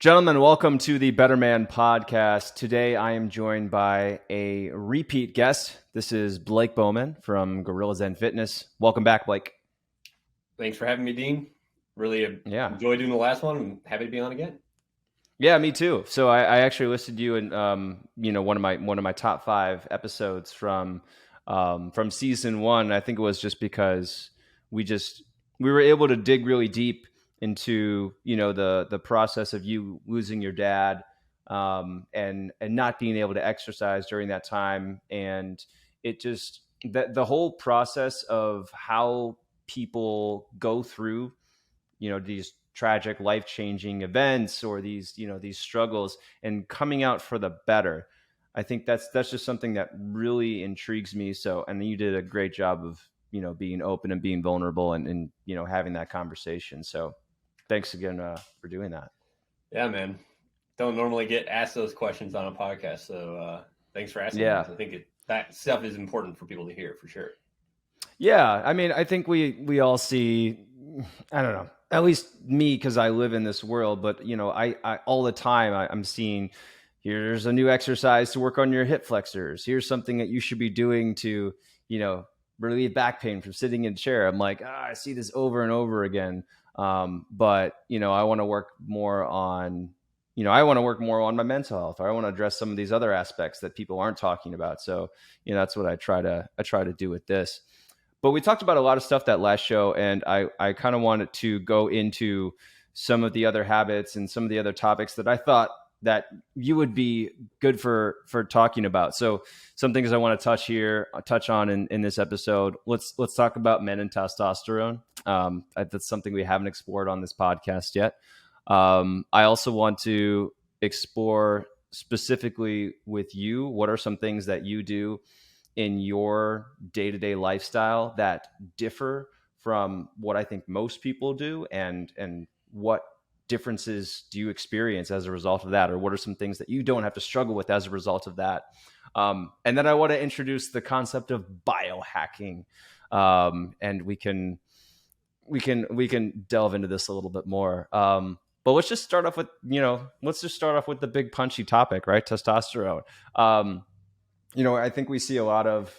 Gentlemen, welcome to the Better Man podcast. Today, I am joined by a repeat guest. This is Blake Bowman from Guerrilla Zen Fitness. Welcome back, Blake. Thanks for having me, Dean. Really enjoyed doing the last one. I'm happy to be on again. Yeah, me too. So I actually listed you in one of my top 5 episodes from season 1. I think it was just because we were able to dig really deep into the process of you losing your dad and not being able to exercise during that time, and it just the whole process of how people go through these tragic life-changing events or these struggles and coming out for the better. I think that's just something that really intrigues me. So, and you did a great job of being open and being vulnerable and having that conversation. So thanks again for doing that. Yeah, man. Don't normally get asked those questions on a podcast. So thanks for asking. Yeah. I think that stuff is important for people to hear for sure. Yeah. I mean, I think we all see, I don't know, at least me, because I live in this world, but I all the time I'm seeing, here's a new exercise to work on your hip flexors. Here's something that you should be doing to, relieve back pain from sitting in a chair. I'm like, I see this over and over again. But I want to work more on, my mental health, or I want to address some of these other aspects that people aren't talking about. So, that's what I try to do with this. But we talked about a lot of stuff that last show, and I kind of wanted to go into some of the other habits and some of the other topics that I thought that you would be good for talking about. So some things I want to touch on in this episode. Let's talk about men and testosterone. That's something we haven't explored on this podcast yet. I also want to explore specifically with you, what are some things that you do in your day-to-day lifestyle that differ from what I think most people do, and what differences do you experience as a result of that, or what are some things that you don't have to struggle with as a result of that? And then I want to introduce the concept of biohacking, and we can delve into this a little bit more. But let's just start off with the big punchy topic, right? Testosterone. I think we see a lot of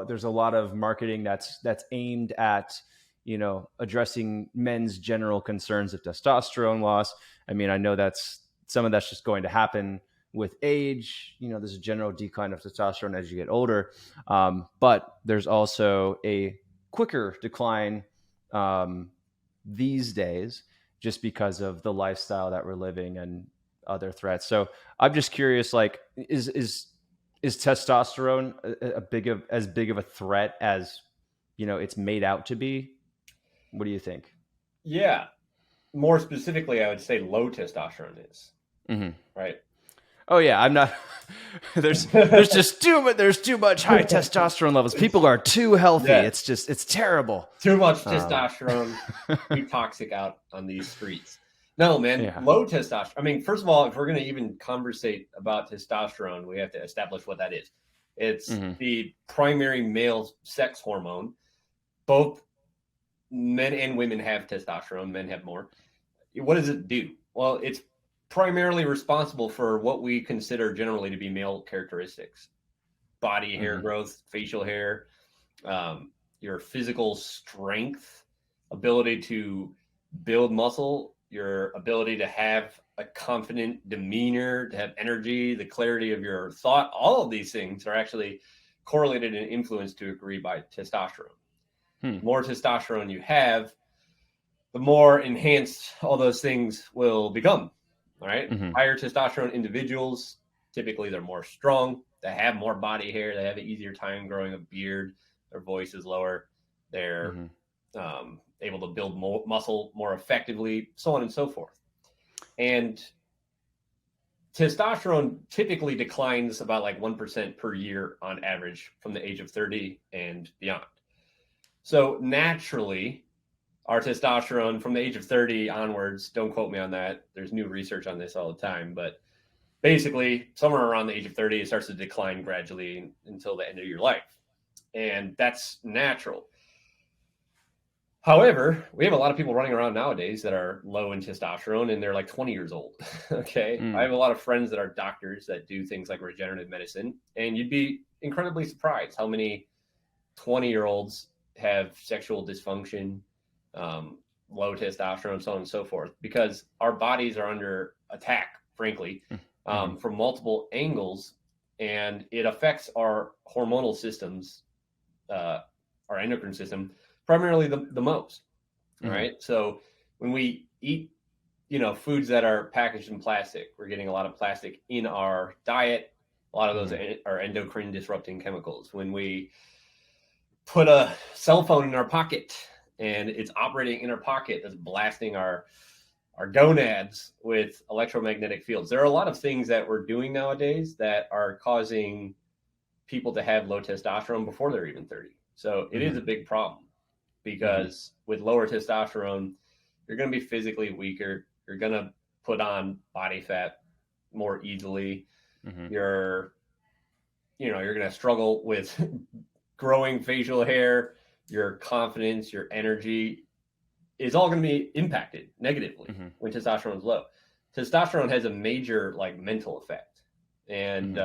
there's a lot of marketing that's aimed at addressing men's general concerns of testosterone loss. I mean, I know some of that's just going to happen with age. There's a general decline of testosterone as you get older, but there's also a quicker decline these days just because of the lifestyle that we're living and other threats. So I'm just curious, like, is testosterone as big of a threat as it's made out to be? What do you think? Yeah, more specifically, I would say low testosterone is right. Oh yeah, I'm not. There's too much high testosterone levels. People are too healthy. Yeah. It's terrible. Too much testosterone. Too toxic out on these streets. No, man, Low testosterone. I mean, first of all, if we're going to even conversate about testosterone, we have to establish what that is. It's the primary male sex hormone. Both men and women have testosterone. Men have more. What does it do? Well, it's primarily responsible for what we consider generally to be male characteristics: body hair growth, facial hair, your physical strength, ability to build muscle, your ability to have a confident demeanor, to have energy, the clarity of your thought. All of these things are actually correlated and influenced to a degree by testosterone. The more testosterone you have, the more enhanced all those things will become. All right. Higher testosterone individuals, typically they're more strong, they have more body hair, they have an easier time growing a beard, their voice is lower, they're able to build more muscle more effectively, so on and so forth. And testosterone typically declines about like 1% per year on average from the age of 30 and beyond. So naturally, our testosterone from the age of 30 onwards, don't quote me on that, there's new research on this all the time, but basically somewhere around the age of 30, it starts to decline gradually until the end of your life. And that's natural. However, we have a lot of people running around nowadays that are low in testosterone and they're like 20 years old. Okay. I have a lot of friends that are doctors that do things like regenerative medicine, and you'd be incredibly surprised how many 20-year-olds have sexual dysfunction, low testosterone, so on and so forth, because our bodies are under attack, frankly, from multiple angles, and it affects our hormonal systems, our endocrine system, primarily the most. All right. So when we eat, foods that are packaged in plastic, we're getting a lot of plastic in our diet. A lot of those are endocrine disrupting chemicals. When we put a cell phone in our pocket and it's operating in our pocket, that's blasting our gonads with electromagnetic fields. There are a lot of things that we're doing nowadays that are causing people to have low testosterone before they're even 30. So it is a big problem, because with lower testosterone, you're going to be physically weaker. You're going to put on body fat more easily. You're going to struggle with growing facial hair. Your confidence, your energy is all going to be impacted negatively when testosterone is low. Testosterone has a major mental effect. And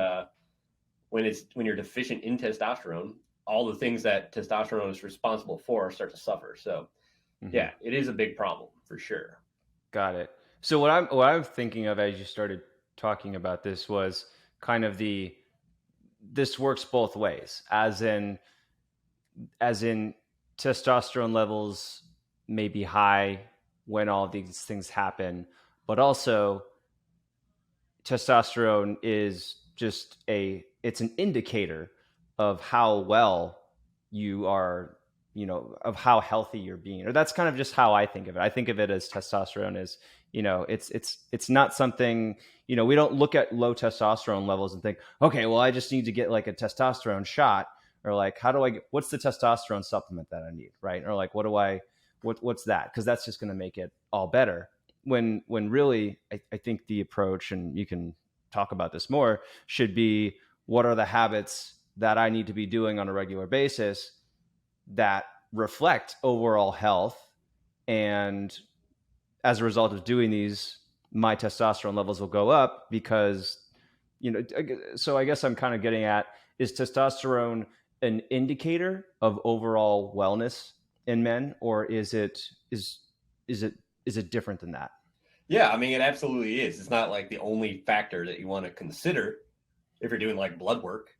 when you're deficient in testosterone, all the things that testosterone is responsible for start to suffer. So yeah, it is a big problem for sure. Got it. So what I'm thinking of as you started talking about this was kind of this works both ways, as in testosterone levels may be high when all of these things happen, but also testosterone is just it's an indicator of how well you are, of how healthy you're being. Or that's kind of just how I think of it. I think of it as testosterone as, it's not something, we don't look at low testosterone levels and think, okay, well, I just need to get like a testosterone shot, or like, what's the testosterone supplement that I need? Right. Or like, what's that? Cause that's just going to make it all better. When really, I think the approach, and you can talk about this more, should be, what are the habits that I need to be doing on a regular basis that reflect overall health? And as a result of doing these, my testosterone levels will go up because, so I guess I'm kind of getting at, is testosterone an indicator of overall wellness in men, or is it different than that? Yeah, I mean, it absolutely is. It's not like the only factor that you want to consider if you're doing like blood work.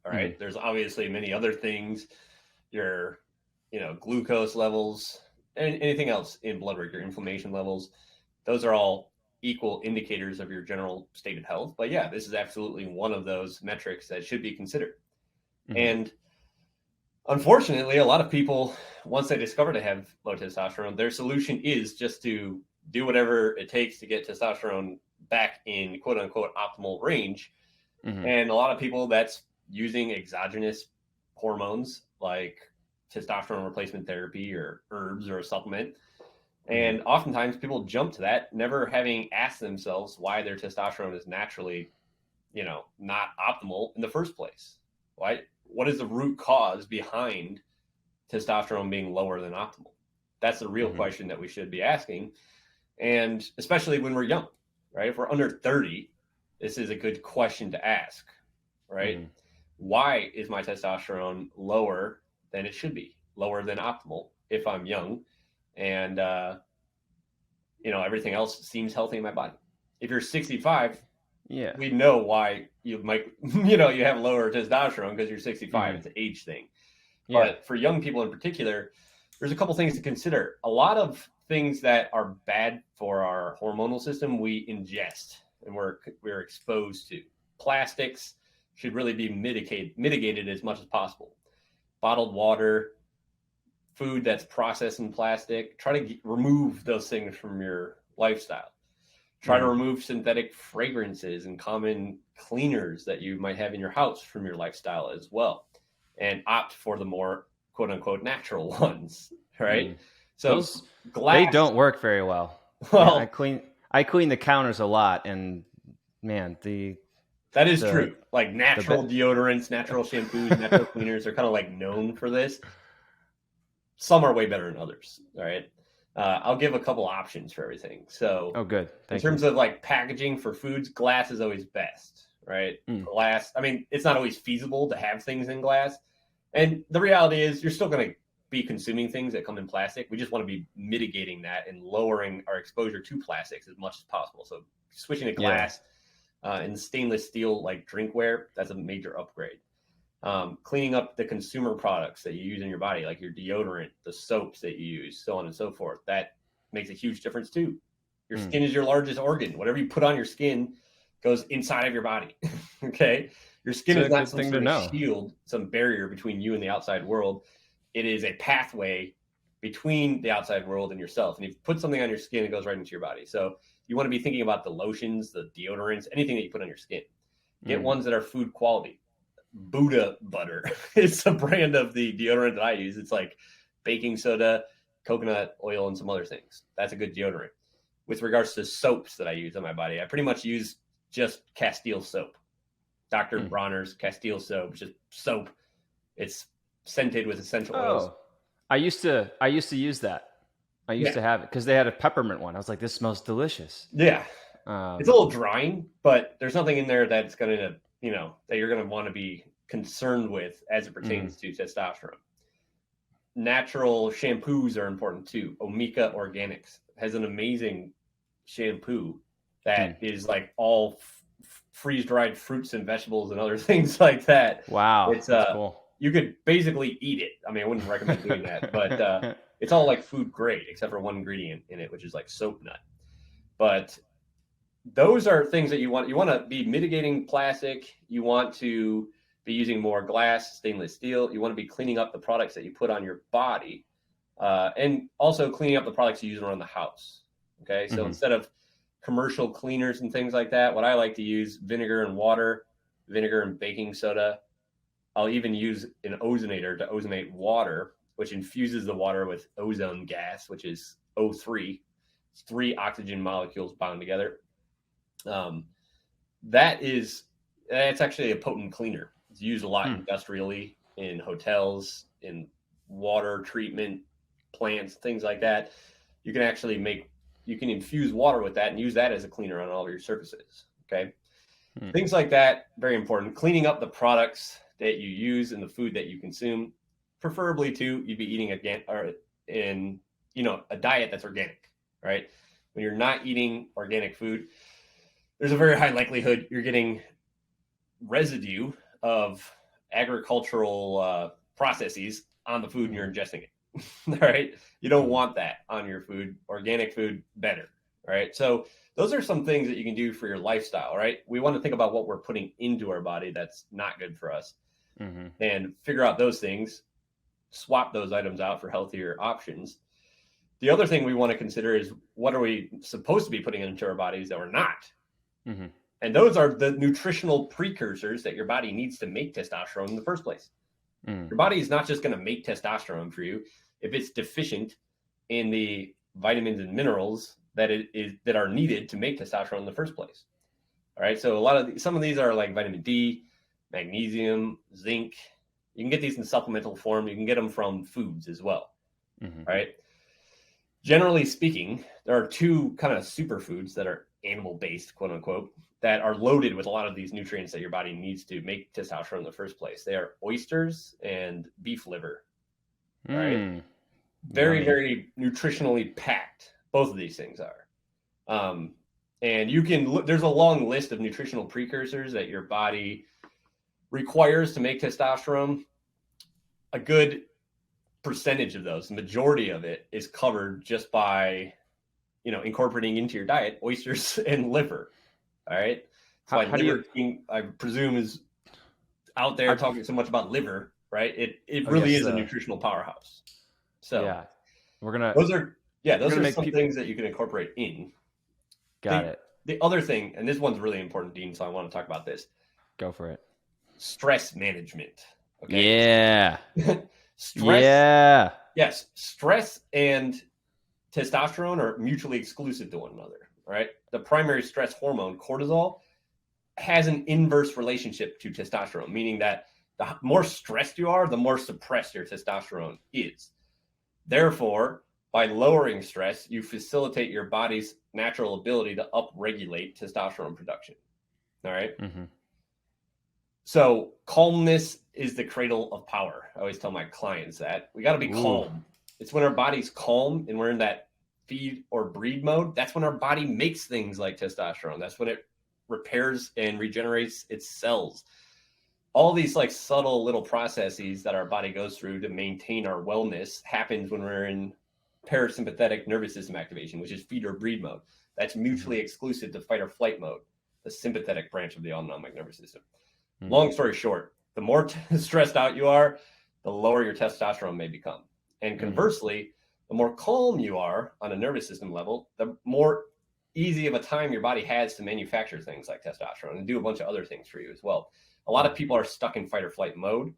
All right. There's obviously many other things, your, glucose levels, and anything else in blood work, your inflammation levels. Those are all equal indicators of your general state of health. But yeah, this is absolutely one of those metrics that should be considered. And unfortunately, a lot of people, once they discover they have low testosterone, their solution is just to do whatever it takes to get testosterone back in quote unquote optimal range. And a lot of people, that's using exogenous hormones like testosterone replacement therapy or herbs or a supplement. And oftentimes people jump to that, never having asked themselves why their testosterone is naturally, not optimal in the first place. Right? What is the root cause behind testosterone being lower than optimal? That's the real question that we should be asking. And especially when we're young, right? If we're under 30, this is a good question to ask, right? Why is my testosterone lower than it should be, lower than optimal if I'm young and, everything else seems healthy in my body? If you're 65, we know why you might, you have lower testosterone because you're 65. It's an age thing. But for young people in particular, there's a couple things to consider. A lot of things that are bad for our hormonal system, we ingest and we're exposed to. Plastics should really be mitigated as much as possible. Bottled water, food that's processed in plastic, try to remove those things from your lifestyle. Try to remove synthetic fragrances and common cleaners that you might have in your house from your lifestyle as well, and opt for the more quote unquote natural ones, right? So glass, they don't work very well. Well, I clean the counters a lot, and man, that is true. Like natural deodorants, natural shampoos, natural cleaners are kind of like known for this. some are way better than others. All right. I'll give a couple options for everything. So, good. In terms of like packaging for foods, glass is always best, right? Glass. I mean, it's not always feasible to have things in glass. And the reality is you're still going to be consuming things that come in plastic. We just want to be mitigating that and lowering our exposure to plastics as much as possible. So switching to glass and stainless steel, like drinkware, that's a major upgrade. Cleaning up the consumer products that you use in your body, like your deodorant, the soaps that you use, so on and so forth. That makes a huge difference too. Your skin is your largest organ. Whatever you put on your skin goes inside of your body. Okay. Your skin is not some sort of shield, some barrier between you and the outside world. It is a pathway between the outside world and yourself. And if you put something on your skin, it goes right into your body. So you want to be thinking about the lotions, the deodorants, anything that you put on your skin. Get ones that are food quality. Buddha butter. It's a brand of the deodorant that I use. It's like baking soda, coconut oil, and some other things. That's a good deodorant. With regards to soaps that I use on my body, I pretty much use just Castile soap. Dr. Bronner's Castile soap, just soap. It's scented with essential oils. I used to use that. I used to have it because they had a peppermint one. I was like, this smells delicious. Yeah. It's a little drying, but there's nothing in there that's going to, that you're going to want to be concerned with as it pertains to testosterone. Natural shampoos are important too. Omega Organics has an amazing shampoo that is like all freeze-dried fruits and vegetables and other things like that. Wow. It's cool. You could basically eat it. I mean, I wouldn't recommend doing that, but it's all like food grade except for one ingredient in it, which is like soap nut. But those are things that you want to be mitigating plastic. You want to be using more glass, stainless steel. You want to be cleaning up the products that you put on your body, and also cleaning up the products you use around the house. Okay. So instead of commercial cleaners and things like that, what I like to use, vinegar and water, vinegar and baking soda. I'll even use an ozonator to ozonate water, which infuses the water with ozone gas, which is O3. It's 3 oxygen molecules bound together. That's actually a potent cleaner. It's used a lot industrially in hotels, in water treatment plants, things like that. You can actually infuse water with that and use that as a cleaner on all of your surfaces. Okay. Things like that, very important. Cleaning up the products that you use in the food that you consume, preferably too, you'd be eating a diet that's organic, right? When you're not eating organic food, there's a very high likelihood you're getting residue of agricultural processes on the food and you're ingesting it. All right. You don't want that on your food. Organic food, better. All right. So those are some things that you can do for your lifestyle, right? We want to think about what we're putting into our body that's not good for us and figure out those things, swap those items out for healthier options. The other thing we want to consider is what are we supposed to be putting into our bodies that we're not? And those are the nutritional precursors that your body needs to make testosterone in the first place. Your body is not just going to make testosterone for you if it's deficient in the vitamins and minerals that are needed to make testosterone in the first place. All right. So some of these are like vitamin D, magnesium, zinc. You can get these in supplemental form. You can get them from foods as well. All right. Generally speaking, there are 2 kind of superfoods that are animal-based, quote unquote, that are loaded with a lot of these nutrients that your body needs to make testosterone in the first place. They are oysters and beef liver. Right? Very, very nutritionally packed. Both of these things are. And you can look, there's a long list of nutritional precursors that your body requires to make testosterone. A good percentage of those, the majority of it, is covered just by incorporating into your diet oysters and liver. All right. So I presume is out there talking so much about liver, right? It really is a nutritional powerhouse. So yeah, those are some things that you can incorporate in. Got it. The other thing, and this one's really important, Dean, so I want to talk about this. Go for it. Stress management. Okay. Yeah. Stress. Yeah. Yes. Stress and testosterone are mutually exclusive to one another, right? The primary stress hormone, cortisol, has an inverse relationship to testosterone, meaning that the more stressed you are, the more suppressed your testosterone is. Therefore, by lowering stress, you facilitate your body's natural ability to upregulate testosterone production. All right. Mm-hmm. So calmness is the cradle of power. I always tell my clients that we got to be calm. It's when our body's calm and we're in that feed or breed mode. That's when our body makes things like testosterone. That's when it repairs and regenerates its cells. All these like subtle little processes that our body goes through to maintain our wellness happens when we're in parasympathetic nervous system activation, which is feed or breed mode. That's mutually exclusive to fight or flight mode, the sympathetic branch of the autonomic nervous system. Long story short, the more stressed out you are, the lower your testosterone may become. And conversely, the more calm you are on a nervous system level, the more easy of a time your body has to manufacture things like testosterone and do a bunch of other things for you as well. A lot of people are stuck in fight or flight mode.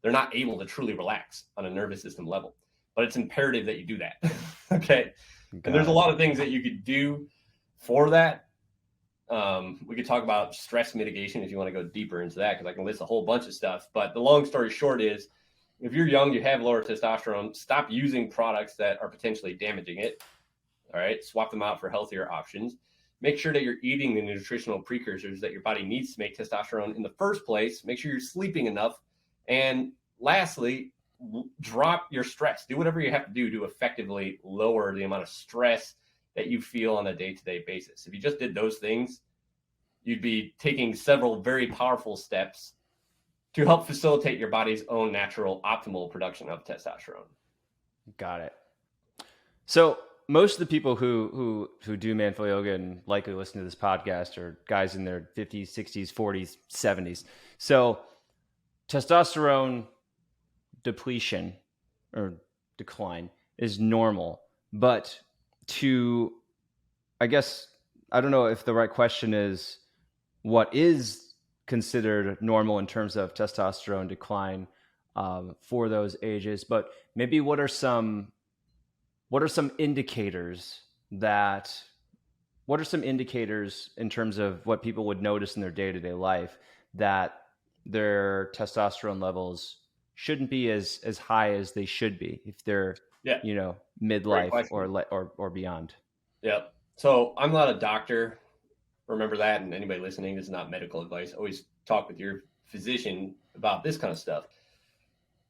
They're not able to truly relax on a nervous system level, but it's imperative that you do that. Okay. And there's a lot of things that you could do for that. We could talk about stress mitigation if you want to go deeper into that, because I can list a whole bunch of stuff. But the long story short is, if you're young, you have lower testosterone, stop using products that are potentially damaging it. All right. Swap them out for healthier options. Make sure that you're eating the nutritional precursors that your body needs to make testosterone in the first place. Make sure you're sleeping enough. And lastly, drop your stress. Do whatever you have to do to effectively lower the amount of stress that you feel on a day-to-day basis. If you just did those things, you'd be taking several very powerful steps to help facilitate your body's own natural optimal production of testosterone. Got it. So most of the people who do Manful Yoga and likely listen to this podcast are guys in their 50s, 60s, 40s, 70s. So testosterone depletion or decline is normal, but I guess, I don't know if the right question is what is considered normal in terms of testosterone decline for those ages, but maybe what are some indicators in terms of what people would notice in their day-to-day life that their testosterone levels shouldn't be as high as they should be if they're, midlife or beyond? Yep. So I'm not a doctor. Remember that. And anybody listening, this is not medical advice. Always talk with your physician about this kind of stuff.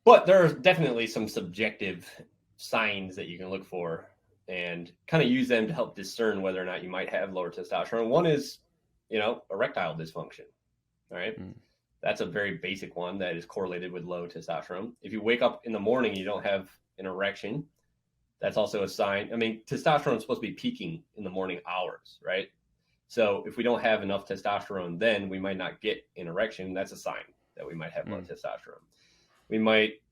But there are definitely some subjective signs that you can look for and kind of use them to help discern whether or not you might have lower testosterone. One is, erectile dysfunction. All right. That's a very basic one that is correlated with low testosterone. If you wake up in the morning and you don't have an erection, that's also a sign. I mean, testosterone is supposed to be peaking in the morning hours, right? So if we don't have enough testosterone, then we might not get an erection. That's a sign that we might have low testosterone. We might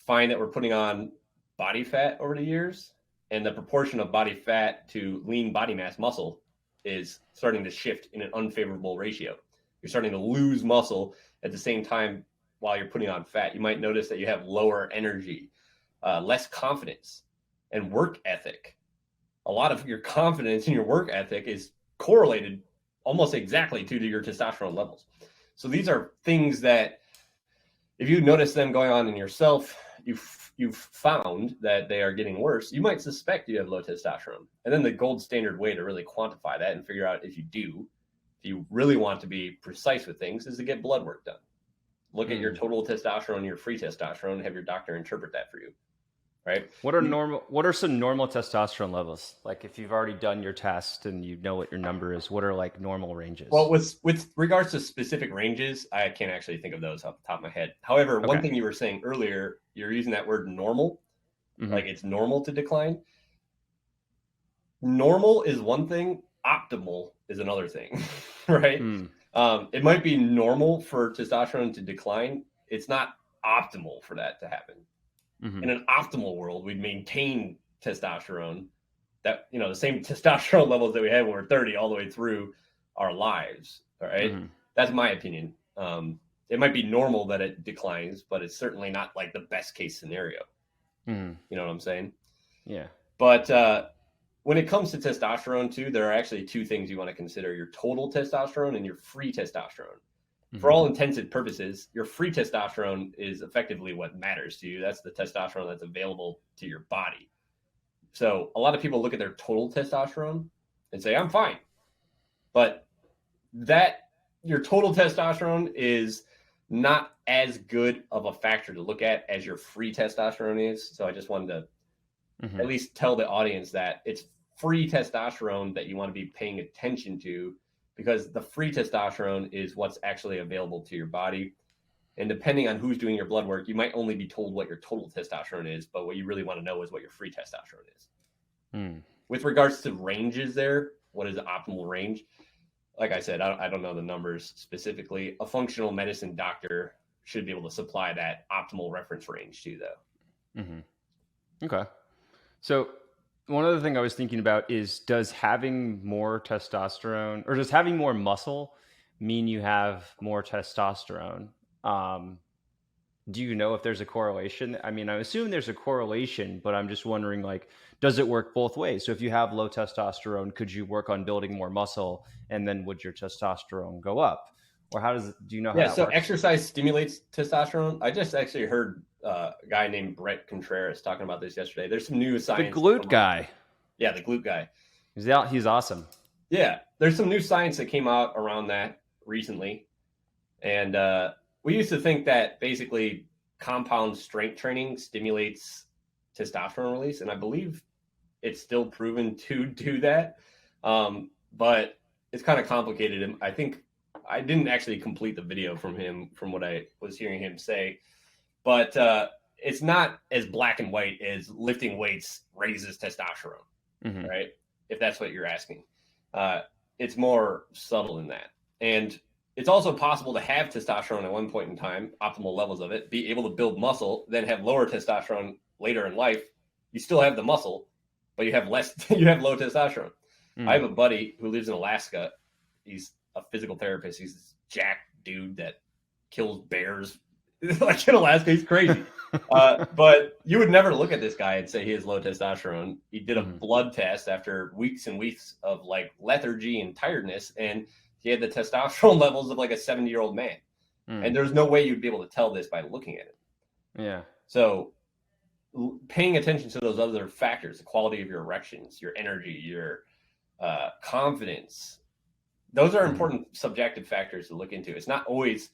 find that we're putting on body fat over the years, and the proportion of body fat to lean body mass muscle is starting to shift in an unfavorable ratio. You're starting to lose muscle at the same time while you're putting on fat. You might notice that you have lower energy, less confidence, and work ethic. A lot of your confidence in your work ethic is correlated almost exactly to your testosterone levels. So these are things that if you notice them going on in yourself, you've found that they are getting worse, you might suspect you have low testosterone. And then the gold standard way to really quantify that and figure out if you really want to be precise with things, is to get blood work done. Look at your total testosterone, your free testosterone, and have your doctor interpret that for you. Right? What are some normal testosterone levels? Like if you've already done your test and you know what your number is, what are like normal ranges? Well, with regards to specific ranges, I can't actually think of those off the top of my head. However, one thing you were saying earlier, you're using that word normal, like it's normal to decline. Normal is one thing, optimal is another thing, right? It might be normal for testosterone to decline. It's not optimal for that to happen. In an optimal world, we'd maintain testosterone, that, the same testosterone levels that we had when we're 30 all the way through our lives. All right. That's my opinion. It might be normal that it declines, but it's certainly not like the best case scenario. You know what I'm saying? Yeah. But when it comes to testosterone too, there are actually two things you want to consider: your total testosterone and your free testosterone. for all intents and purposes, your free testosterone is effectively what matters to you. That's the testosterone that's available to your body. So a lot of people look at their total testosterone and say, I'm fine. But that your total testosterone is not as good of a factor to look at as your free testosterone is. So I just wanted to at least tell the audience that it's free testosterone that you want to be paying attention to, because the free testosterone is what's actually available to your body. And depending on who's doing your blood work, you might only be told what your total testosterone is, but what you really want to know is what your free testosterone is. With regards to ranges there, what is the optimal range? Like I said, I don't know the numbers specifically. A functional medicine doctor should be able to supply that optimal reference range too, though. Okay. So one other thing I was thinking about is, does having more testosterone, or does having more muscle mean you have more testosterone? Do you know if there's a correlation? I mean, I assume there's a correlation, but I'm just wondering, like, does it work both ways? So if you have low testosterone, could you work on building more muscle, and then would your testosterone go up? Or do you know how that so works? Exercise stimulates testosterone. I just actually heard a guy named Brett Contreras talking about this yesterday. There's some new science. The glute guy. Yeah, the glute guy. He's awesome. Yeah, there's some new science that came out around that recently. And we used to think that basically compound strength training stimulates testosterone release. And I believe it's still proven to do that. But it's kind of complicated. I think I didn't actually complete the video from what I was hearing him say. But it's not as black and white as lifting weights raises testosterone, right? If that's what you're asking. It's more subtle than that. And it's also possible to have testosterone at one point in time, optimal levels of it, be able to build muscle, then have lower testosterone later in life. You still have the muscle, but you have you have low testosterone. I have a buddy who lives in Alaska. He's a physical therapist. He's this jacked dude that kills bears. Like in Alaska, he's crazy. But you would never look at this guy and say he has low testosterone. He did a blood test after weeks and weeks of like lethargy and tiredness, and he had the testosterone levels of like a 70-year-old man. And there's no way you'd be able to tell this by looking at it. Yeah. So paying attention to those other factors, the quality of your erections, your energy, your confidence, those are important subjective factors to look into. It's not always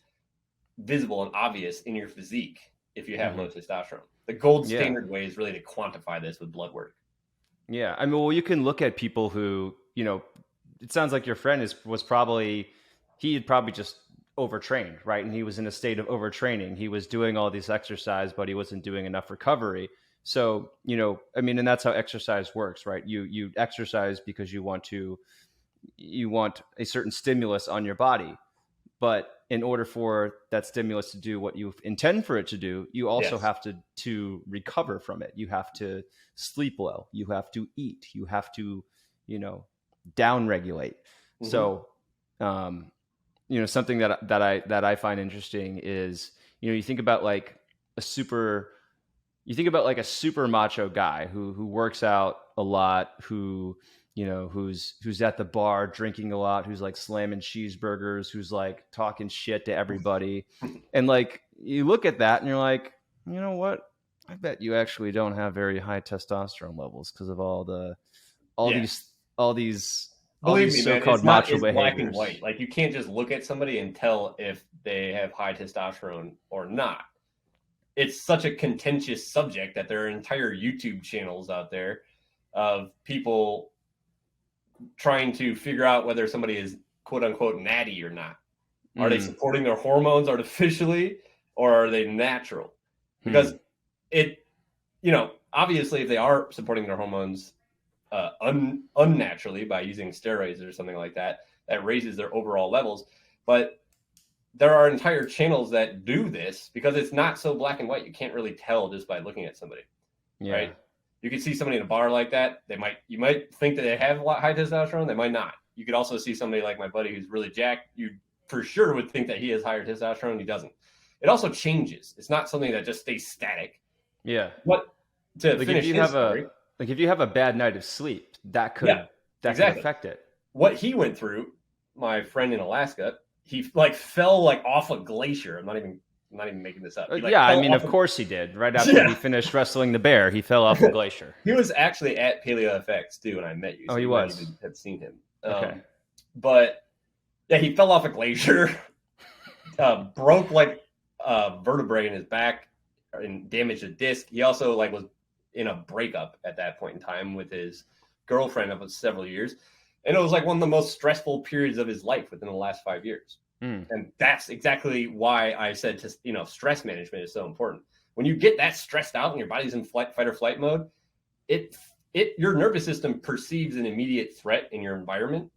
visible and obvious in your physique if you have low testosterone. The gold standard way is really to quantify this with blood work. Yeah. I mean, well, you can look at people who, it sounds like your friend he had probably just overtrained, right? And he was in a state of overtraining. He was doing all this exercise, but he wasn't doing enough recovery. So, I mean, and that's how exercise works, right? You exercise because you want a certain stimulus on your body. But in order for that stimulus to do what you intend for it to do, you also have to recover from it. You have to sleep well. You have to eat. You have to, down regulate. So, something that I find interesting is, you think about like a super macho guy who works out a lot, who's at the bar drinking a lot, who's like slamming cheeseburgers, who's like talking shit to everybody. And like, you look at that and you're like, you know what? I bet you actually don't have very high testosterone levels because of all these Believe me, man, so-called it's not macho behaviors. Black and white. Like, you can't just look at somebody and tell if they have high testosterone or not. It's such a contentious subject that there are entire YouTube channels out there of people trying to figure out whether somebody is quote unquote natty or not. Are they supporting their hormones artificially, or are they natural? Because obviously if they are supporting their hormones unnaturally by using steroids or something like that, that raises their overall levels. But there are entire channels that do this because it's not so black and white. You can't really tell just by looking at somebody, right? You can see somebody in a bar like that. You might think that they have high testosterone. They might not. You could also see somebody like my buddy who's really jacked. You for sure would think that he has higher testosterone. He doesn't. It also changes. It's not something that just stays static. Yeah. What to like finish his story? Like if you have a bad night of sleep, that could affect it. What he went through, my friend in Alaska, he like fell like off a glacier. I'm not even making this up. He like Yeah, I fell mean, off of course he did. Right after yeah. he finished wrestling the bear, he fell off a glacier. He was actually at Paleo FX too when I met you. Oh, So he you might was. even have seen him. Okay. But yeah, he fell off a glacier, broke like vertebrae in his back and damaged a disc. He also like was in a breakup at that point in time with his girlfriend of several years. And it was like one of the most stressful periods of his life within the last 5 years. And that's exactly why I said, stress management is so important. When you get that stressed out and your body's in fight or flight mode, your nervous system perceives an immediate threat in your environment,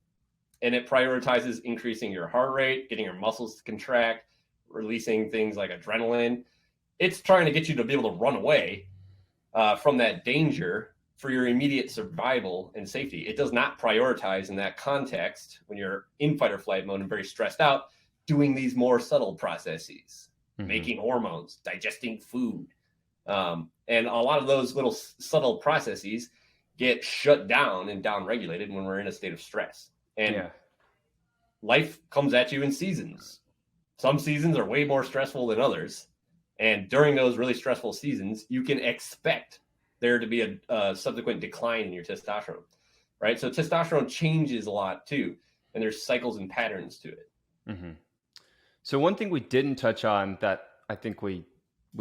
and it prioritizes increasing your heart rate, getting your muscles to contract, releasing things like adrenaline. It's trying to get you to be able to run away from that danger for your immediate survival and safety. It does not prioritize in that context when you're in fight or flight mode and very stressed out, doing these more subtle processes, making hormones, digesting food. And a lot of those little subtle processes get shut down and downregulated when we're in a state of stress. And life comes at you in seasons. Some seasons are way more stressful than others. And during those really stressful seasons, you can expect there to be a subsequent decline in your testosterone, right? So testosterone changes a lot too, and there's cycles and patterns to it. So one thing we didn't touch on that I think we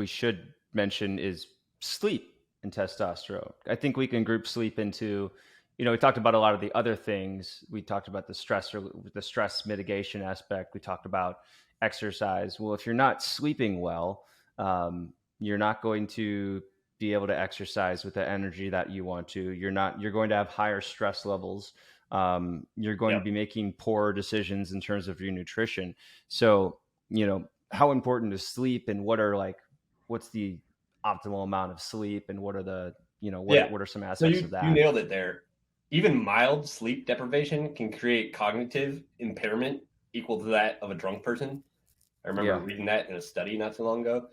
should mention is sleep and testosterone. I think we can group sleep into, we talked about a lot of the other things. We talked about the stress mitigation aspect. We talked about exercise. Well, if you're not sleeping well, you're not going to be able to exercise with the energy that you want to. You're going to have higher stress levels. You're going to be making poor decisions in terms of your nutrition. So, how important is sleep, and what's the optimal amount of sleep, and what are the, what are some aspects of that? You nailed it there. Even mild sleep deprivation can create cognitive impairment equal to that of a drunk person. I remember reading that in a study not too long ago.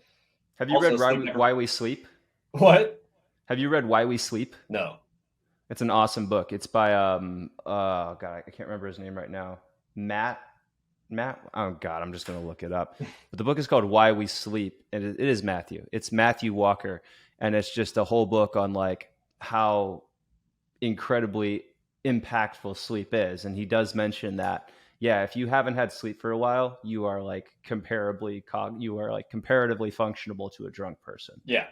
Have you read Why We Sleep? What? Have you read Why We Sleep? No. It's an awesome book. It's by God, I can't remember his name right now. Matt. Oh God, I'm just gonna look it up. But the book is called Why We Sleep, and it is Matthew. It's Matthew Walker, and it's just a whole book on like how incredibly impactful sleep is. And he does mention that, if you haven't had sleep for a while, you are like comparatively functionable to a drunk person. Yeah.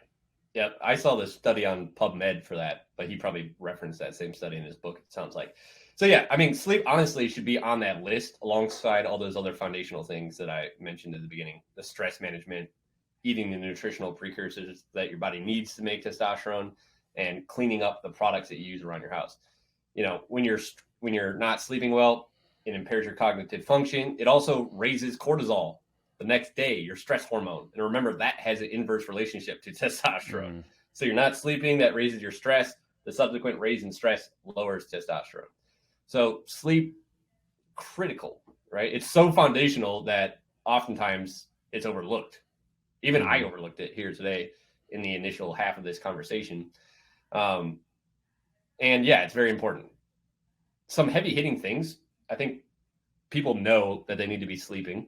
I saw this study on PubMed for that, but he probably referenced that same study in his book, it sounds like. So sleep honestly should be on that list alongside all those other foundational things that I mentioned at the beginning: the stress management, eating the nutritional precursors that your body needs to make testosterone, and cleaning up the products that you use around your house. When you're not sleeping well, it impairs your cognitive function. It also raises cortisol the next day, your stress hormone. And remember, that has an inverse relationship to testosterone. So you're not sleeping, that raises your stress. The subsequent raise in stress lowers testosterone. So sleep, critical, right? It's so foundational that oftentimes it's overlooked. Even I overlooked it here today in the initial half of this conversation. And it's very important. Some heavy hitting things, I think people know that they need to be sleeping,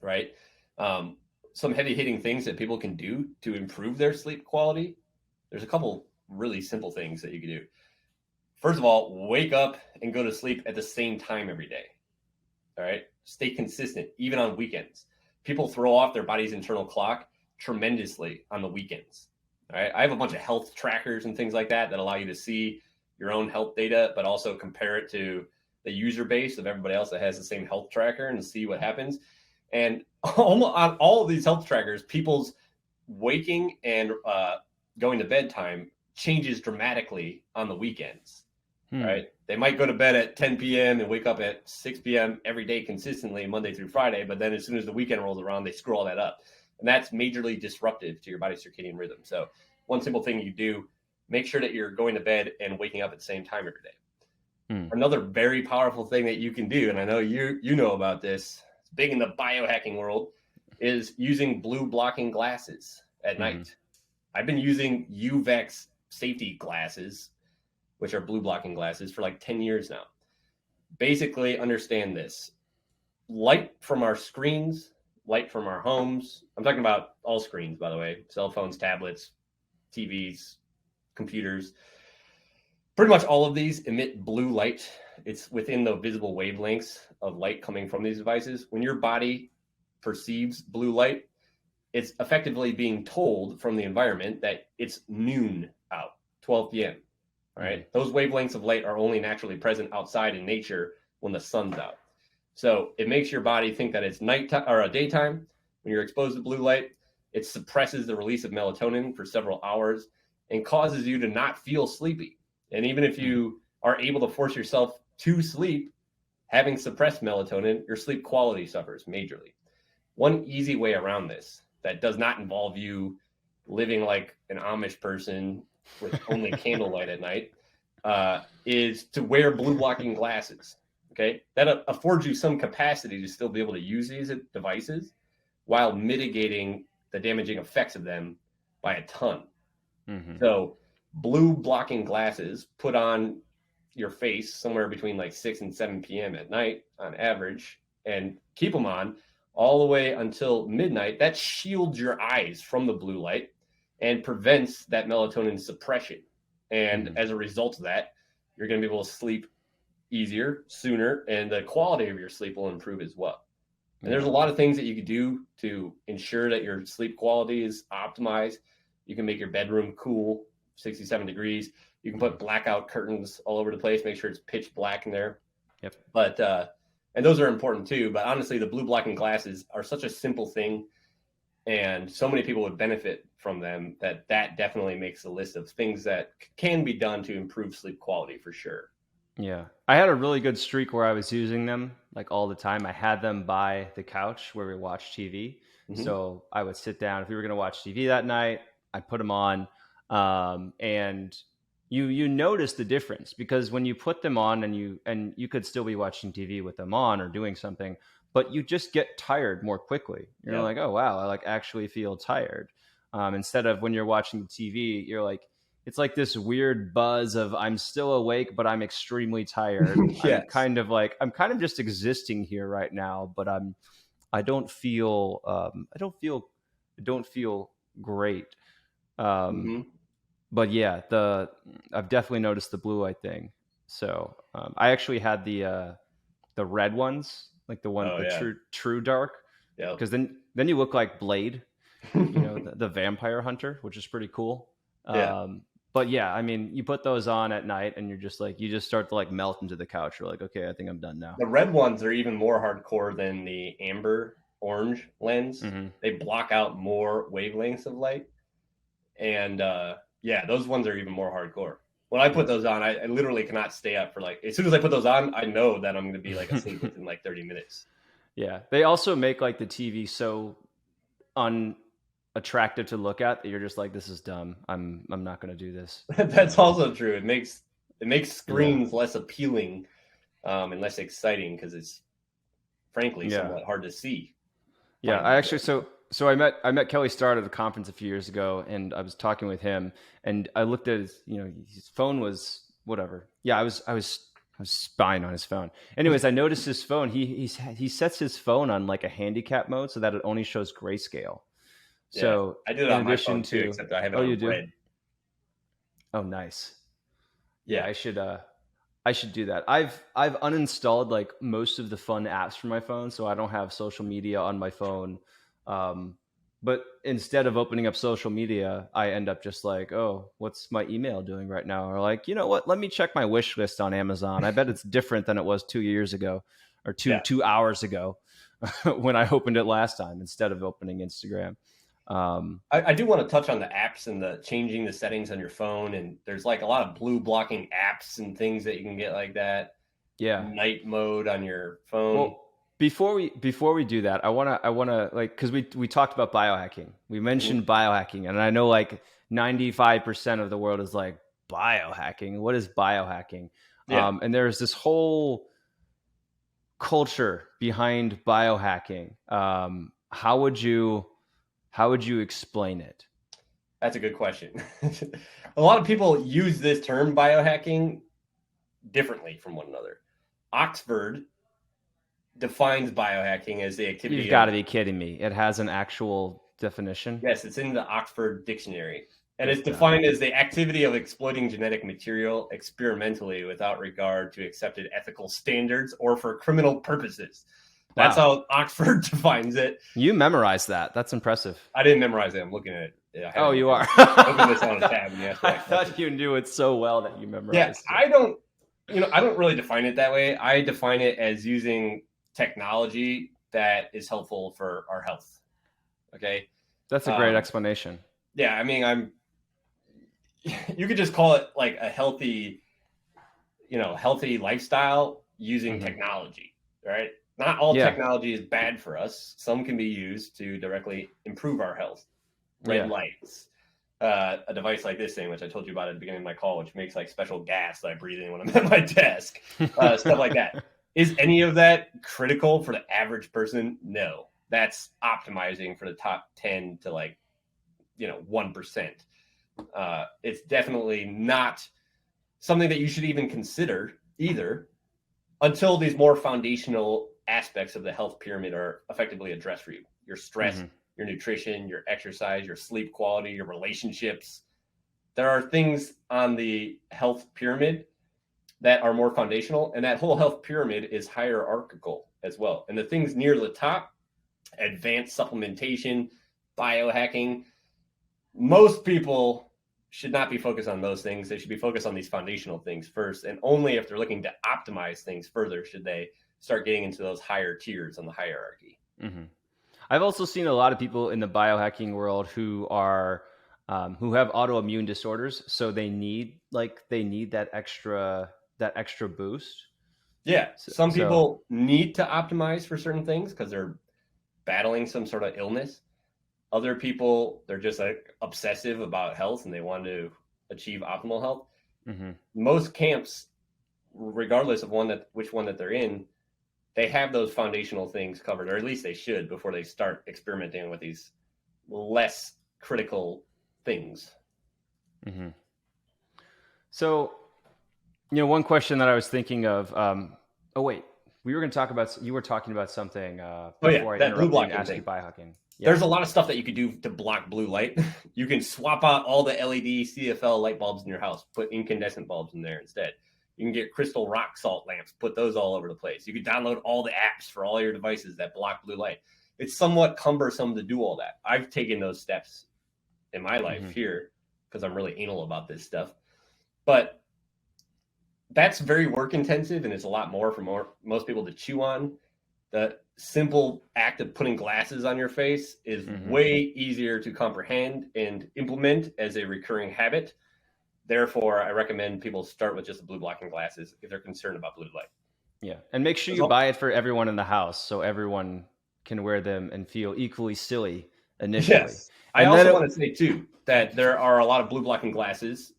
right? Some heavy hitting things that people can do to improve their sleep quality. There's a couple really simple things that you can do. First of all, wake up and go to sleep at the same time every day. All right. Stay consistent, even on weekends. People throw off their body's internal clock tremendously on the weekends. All right. I have a bunch of health trackers and things like that allow you to see your own health data, but also compare it to the user base of everybody else that has the same health tracker and see what happens. And on all of these health trackers, people's waking and going to bed time changes dramatically on the weekends. Right? They might go to bed at 10 p.m. and wake up at 6 p.m. every day consistently, Monday through Friday. But then as soon as the weekend rolls around, they screw all that up. And that's majorly disruptive to your body's circadian rhythm. So one simple thing you do, make sure that you're going to bed and waking up at the same time every day. Another very powerful thing that you can do, and I know you know about this, it's big in the biohacking world, is using blue blocking glasses at night. I've been using UVEX safety glasses, which are blue blocking glasses, for like 10 years now. Basically, understand this. light from our screens, light from our homes. I'm talking about all screens, by the way, cell phones, tablets, TVs, computers. Pretty much all of these emit blue light. It's within the visible wavelengths of light coming from these devices. When your body perceives blue light, it's effectively being told from the environment that it's noon out, 12 p.m. Right? Those wavelengths of light are only naturally present outside in nature when the sun's out. So it makes your body think that it's nighttime or a daytime when you're exposed to blue light. It suppresses the release of melatonin for several hours and causes you to not feel sleepy. And even if you are able to force yourself to sleep, having suppressed melatonin, your sleep quality suffers majorly. One easy way around this that does not involve you living like an Amish person with only candlelight at night is to wear blue blocking glasses. Okay, that affords you some capacity to still be able to use these devices while mitigating the damaging effects of them by a ton. So blue blocking glasses put on your face somewhere between like 6 and 7 p.m. at night on average, and keep them on all the way until midnight. That shields your eyes from the blue light and prevents that melatonin suppression. And as a result of that, you're going to be able to sleep easier, sooner, and the quality of your sleep will improve as well. And there's a lot of things that you could do to ensure that your sleep quality is optimized. You can make your bedroom cool, 67 degrees. You can put blackout curtains all over the place, make sure it's pitch black in there. Yep. But, and those are important too. But honestly, the blue blocking glasses are such a simple thing, and so many people would benefit from them that definitely makes a list of things that can be done to improve sleep quality for sure. Yeah. I had a really good streak where I was using them like all the time. I had them by the couch where we watch TV. So I would sit down. If we were going to watch TV that night, I put them on. And you notice the difference, because when you put them on and you could still be watching TV with them on or doing something, but you just get tired more quickly. You're like, oh, wow, I like actually feel tired. Instead of when you're watching the TV, you're like, it's like this weird buzz of I'm still awake, but I'm extremely tired. Yes. I'm kind of just existing here right now, but I don't feel great. But yeah, I've definitely noticed the blue light thing. So I actually had the red ones, like true dark, because then you look like Blade, the vampire hunter, which is pretty cool. But yeah, I mean, you put those on at night and you're just like, you just start to like melt into the couch. You're like, okay, I think I'm done now. The red ones are even more hardcore than the amber orange lens. They block out more wavelengths of light. And those ones are even more hardcore. When I put those on, I literally cannot stay up for like, as soon as I put those on, I know that I'm going to be like asleep within like 30 minutes. Yeah. They also make like the TV so unattractive to look at that you're just like, this is dumb. I'm not going to do this. That's also true. It makes screens less appealing and less exciting because it's frankly somewhat hard to see. Yeah. I actually, so I met Kelly Starr at a conference a few years ago, and I was talking with him, and I looked at his phone was whatever. Yeah, I was spying on his phone. Anyways, I noticed his phone. He sets his phone on like a handicap mode so that it only shows grayscale. So I do that on my phone too, except I have it on red. Oh, nice. Yeah, I should do that. I've uninstalled like most of the fun apps from my phone, so I don't have social media on my phone. But instead of opening up social media, I end up just like, oh, what's my email doing right now? Or like, you know what? Let me check my wish list on Amazon. I bet it's different than it was 2 years ago or 2 hours ago when I opened it last time instead of opening Instagram. I do want to touch on the apps and the changing the settings on your phone. And there's like a lot of blue blocking apps and things that you can get like that. Yeah. Night mode on your phone. Well, before we do that, I wanna like, because we talked about biohacking. We mentioned biohacking, and I know like 95% of the world is like, biohacking. What is biohacking? Yeah. And there's this whole culture behind biohacking. How would you explain it? That's a good question. A lot of people use this term biohacking differently from one another. Oxford defines biohacking as the activity You've got to be kidding me. It has an actual definition. Yes, it's in the Oxford Dictionary. And Good it's God. defined as the activity of exploiting genetic material experimentally without regard to accepted ethical standards or for criminal purposes. That's how Oxford defines it. You memorized that. That's impressive. I didn't memorize it. I'm looking at it. Oh, you are. Look at this on a tab. I thought you knew it so well that you memorized. Yeah, I don't really define it that way. I define it as using technology that is helpful for our health. Okay. That's a great explanation. Yeah, I mean, you could just call it like a healthy lifestyle using technology, right? Not all technology is bad for us. Some can be used to directly improve our health. Red lights, a device like this thing, which I told you about at the beginning of my call, which makes like special gas that I breathe in when I'm at my desk, stuff like that. Is any of that critical for the average person? No. That's optimizing for the top 10 to 1%. It's definitely not something that you should even consider either until these more foundational aspects of the health pyramid are effectively addressed for you. Your stress, your nutrition, your exercise, your sleep quality, your relationships. There are things on the health pyramid that are more foundational, and that whole health pyramid is hierarchical as well. And the things near the top, advanced supplementation, biohacking, most people should not be focused on those things. They should be focused on these foundational things first. And only if they're looking to optimize things further should they start getting into those higher tiers on the hierarchy. Mm-hmm. I've also seen a lot of people in the biohacking world who are who have autoimmune disorders, so they need that extra boost. Yeah, some people need to optimize for certain things because they're battling some sort of illness. Other people, they're just like obsessive about health and they want to achieve optimal health. Mm-hmm. Most camps, regardless of which one that they're in, they have those foundational things covered, or at least they should before they start experimenting with these less critical things. Mm-hmm. So, one question that I was thinking of. You were talking about something before I interrupted and asked you biohacking. Yeah. There's a lot of stuff that you could do to block blue light. You can swap out all the LED CFL light bulbs in your house, put incandescent bulbs in there instead. You can get crystal rock salt lamps, put those all over the place. You can download all the apps for all your devices that block blue light. It's somewhat cumbersome to do all that. I've taken those steps in my life here because I'm really anal about this stuff. But that's very work intensive and it's a lot more for most people to chew on. The simple act of putting glasses on your face is way easier to comprehend and implement as a recurring habit. Therefore, I recommend people start with just the blue blocking glasses if they're concerned about blue light. Yeah. And make sure you buy it for everyone in the house so everyone can wear them and feel equally silly initially. Yes. I also want to say, too, that there are a lot of blue blocking glasses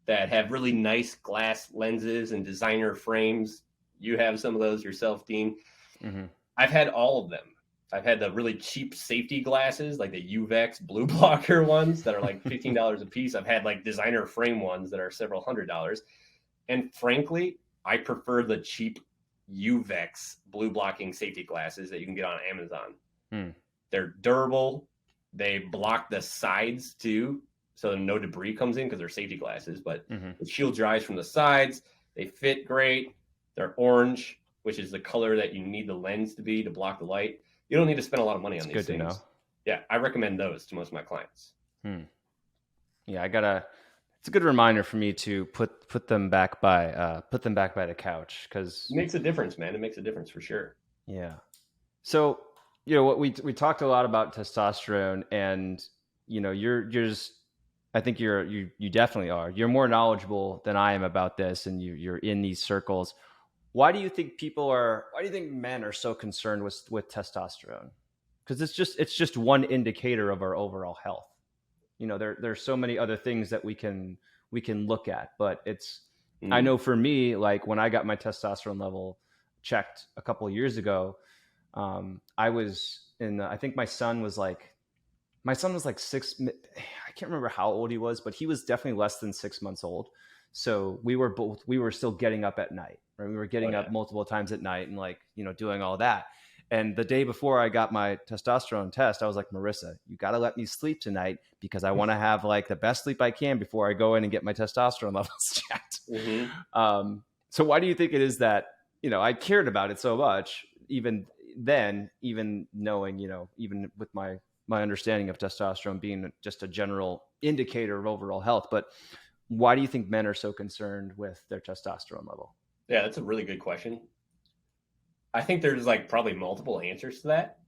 that have really nice glass lenses and designer frames. You have some of those yourself, Dean. Mm-hmm. I've had all of them. I've had the really cheap safety glasses, like the UVEX blue blocker ones that are like $15 a piece. I've had like designer frame ones that are several $100s. And frankly, I prefer the cheap UVEX blue blocking safety glasses that you can get on Amazon. They're durable. They block the sides too, so no debris comes in because they're safety glasses, but it shields your eyes from the sides. They fit great. They're orange, which is the color that you need the lens to be to block the light. You don't need to spend a lot of money on these things. Good to know. Yeah, I recommend those to most of my clients. Yeah, it's a good reminder for me to put them back by the couch because it makes a difference, man. It makes a difference for sure. Yeah. So, what we talked a lot about testosterone, and you're just, I think you definitely are. You're more knowledgeable than I am about this, and you're in these circles. Why do you think men are so concerned with testosterone? Because it's just one indicator of our overall health. There's so many other things that we can look at, but I know for me, like when I got my testosterone level checked a couple of years ago, I was I think my son was like 6. I can't remember how old he was, but he was definitely less than 6 months old. So we were still getting up at night, right? We were getting up multiple times at night and like, doing all that. And the day before I got my testosterone test, I was like, Marissa, you got to let me sleep tonight because I want to have like the best sleep I can before I go in and get my testosterone levels checked. So why do you think it is that, I cared about it so much, even then, even knowing, even with my understanding of testosterone being just a general indicator of overall health, but why do you think men are so concerned with their testosterone level? Yeah, that's a really good question. I think there's like probably multiple answers to that.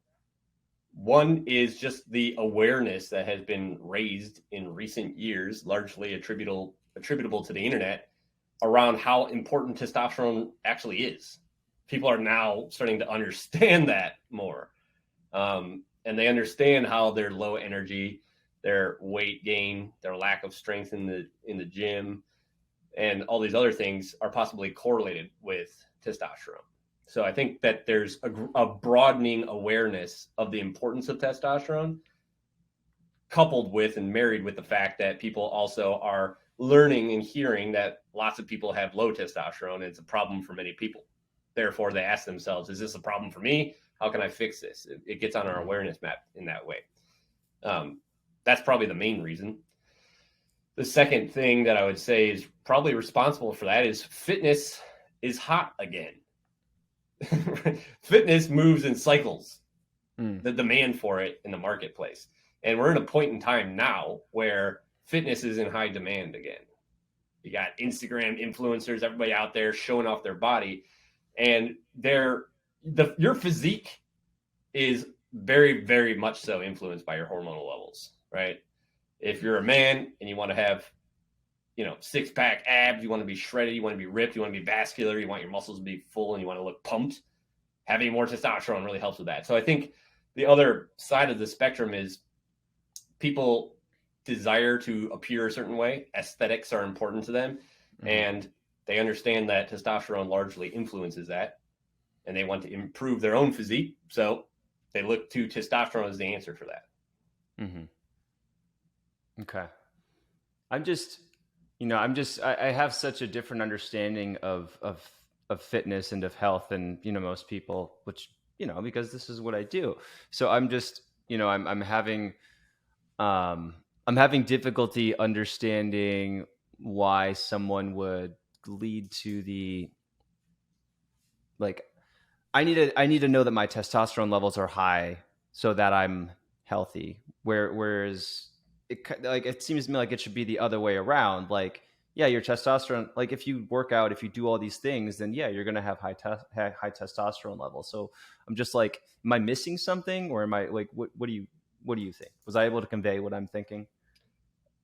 One is just the awareness that has been raised in recent years, largely attributable to the internet, around how important testosterone actually is. People are now starting to understand that more. And they understand how their low energy, their weight gain, their lack of strength in the gym, and all these other things are possibly correlated with testosterone. So I think that there's a broadening awareness of the importance of testosterone, coupled with and married with the fact that people also are learning and hearing that lots of people have low testosterone and it's a problem for many people. Therefore, they ask themselves, is this a problem for me? How can I fix this? It gets on our awareness map in that way. That's probably the main reason. The second thing that I would say is probably responsible for that is fitness is hot again. Fitness moves in cycles, the demand for it in the marketplace. And we're in a point in time now where fitness is in high demand again. You got Instagram influencers, everybody out there showing off their body, and your physique is very, very much so influenced by your hormonal levels, right? If you're a man and you want to have, six-pack abs, you want to be shredded, you want to be ripped, you want to be vascular, you want your muscles to be full, and you want to look pumped, having more testosterone really helps with that. So I think the other side of the spectrum is people desire to appear a certain way. Aesthetics are important to them, and they understand that testosterone largely influences that, and they want to improve their own physique. So they look to testosterone as the answer for that. Okay. I have such a different understanding of fitness and of health than, most people, which, because this is what I do. So I'm just, I'm having difficulty understanding why someone would lead to the, like, I need to know that my testosterone levels are high so that I'm healthy. Whereas it seems to me like it should be the other way around. Like, yeah, your testosterone, like if you work out, if you do all these things, then yeah, you're going to have high testosterone levels. So I'm just like, am I missing something, or am I like, what do you think? Was I able to convey what I'm thinking?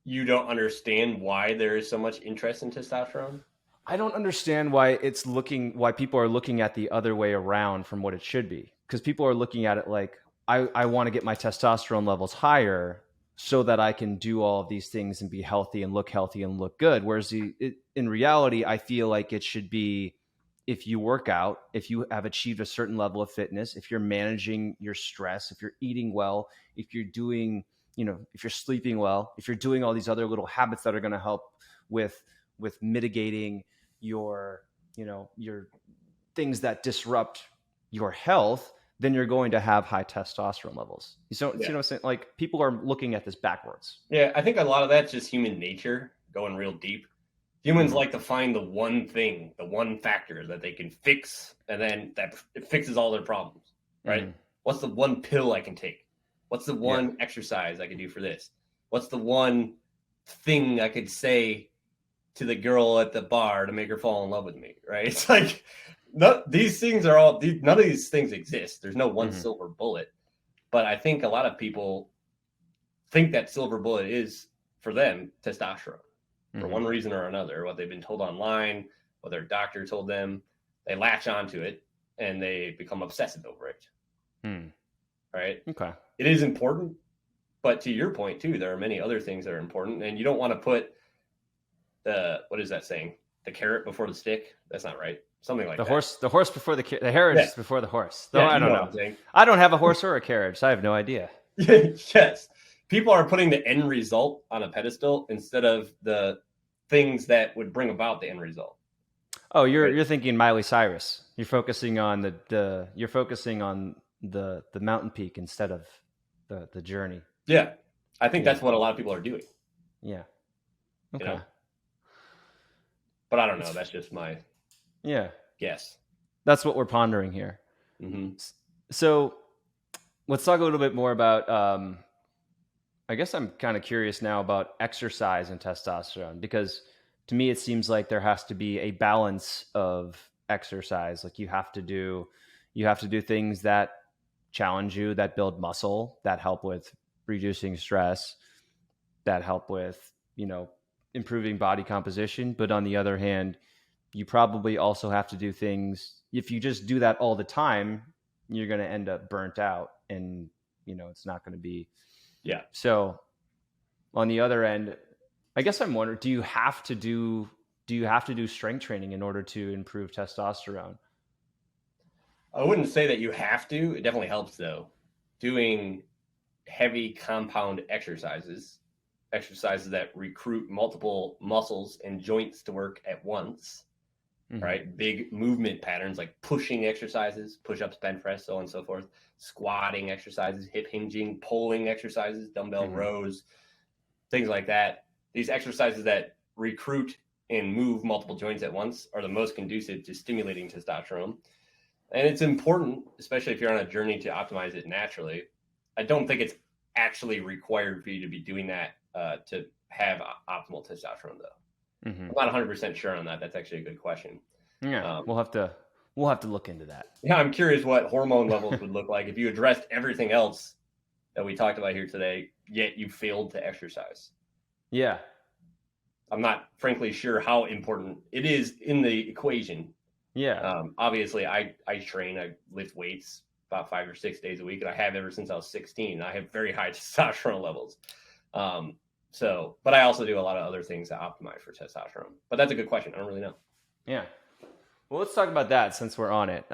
You don't understand why there is so much interest in testosterone? I don't understand why people are looking at the other way around from what it should be. Because people are looking at it like, I want to get my testosterone levels higher so that I can do all of these things and be healthy and look good. Whereas in reality, I feel like it should be, if you work out, if you have achieved a certain level of fitness, if you're managing your stress, if you're eating well, if you're doing, if you're sleeping well, if you're doing all these other little habits that are going to help with mitigating your things that disrupt your health, then you're going to have high testosterone levels. See what I'm saying? Like, people are looking at this backwards. Yeah, I think a lot of that's just human nature going real deep. Humans like to find the one thing, the one factor that they can fix, and then that it fixes all their problems, right? What's the one pill I can take? What's the one exercise I can do for this? What's the one thing I could say to the girl at the bar to make her fall in love with me, right? It's like, none of these things exist. There's no one silver bullet. But I think a lot of people think that silver bullet is, for them, testosterone. For one reason or another, what they've been told online, what their doctor told them, they latch onto it and they become obsessive over it. Right? Okay. It is important, but to your point too, there are many other things that are important, and you don't want to put what is that saying? The carrot before the stick? That's not right. Something like the horse before the carriage before the horse. Though I don't know. I don't have a horse or a carriage, so I have no idea. Yes. People are putting the end result on a pedestal instead of the things that would bring about the end result. Oh, you're thinking Miley Cyrus. You're focusing on the mountain peak instead of the journey. Yeah. I think that's what a lot of people are doing. Yeah. Okay. You know? But I don't know. That's just my guess. That's what we're pondering here. Mm-hmm. So let's talk a little bit more about, I guess I'm kind of curious now about exercise and testosterone, because to me, it seems like there has to be a balance of exercise. Like you have to do things that challenge you, that build muscle, that help with reducing stress, that help with, improving body composition. But on the other hand, you probably also have to do things. If you just do that all the time, you're going to end up burnt out, and, it's not going to be. Yeah. So on the other end, I guess I'm wondering, do you have to do strength training in order to improve testosterone? I wouldn't say that you have to. It definitely helps, though. Doing heavy compound exercises that recruit multiple muscles and joints to work at once, right? Big movement patterns like pushing exercises, push-ups, bench press, so on and so forth, squatting exercises, hip hinging, pulling exercises, dumbbell rows, things like that. These exercises that recruit and move multiple joints at once are the most conducive to stimulating testosterone. And it's important, especially if you're on a journey to optimize it naturally. I don't think it's actually required for you to be doing that to have optimal testosterone, though. I'm not 100% sure on that. That's actually a good question. Yeah, we'll have to look into that. Yeah, I'm curious what hormone levels would look like if you addressed everything else that we talked about here today, yet you failed to exercise. Yeah. I'm not frankly sure how important it is in the equation. Yeah. Obviously, I train, I lift weights about 5 or 6 days a week, and I have ever since I was 16. I have very high testosterone levels. But I also do a lot of other things to optimize for testosterone. But that's a good question. I don't really know. Yeah. Well, let's talk about that since we're on it.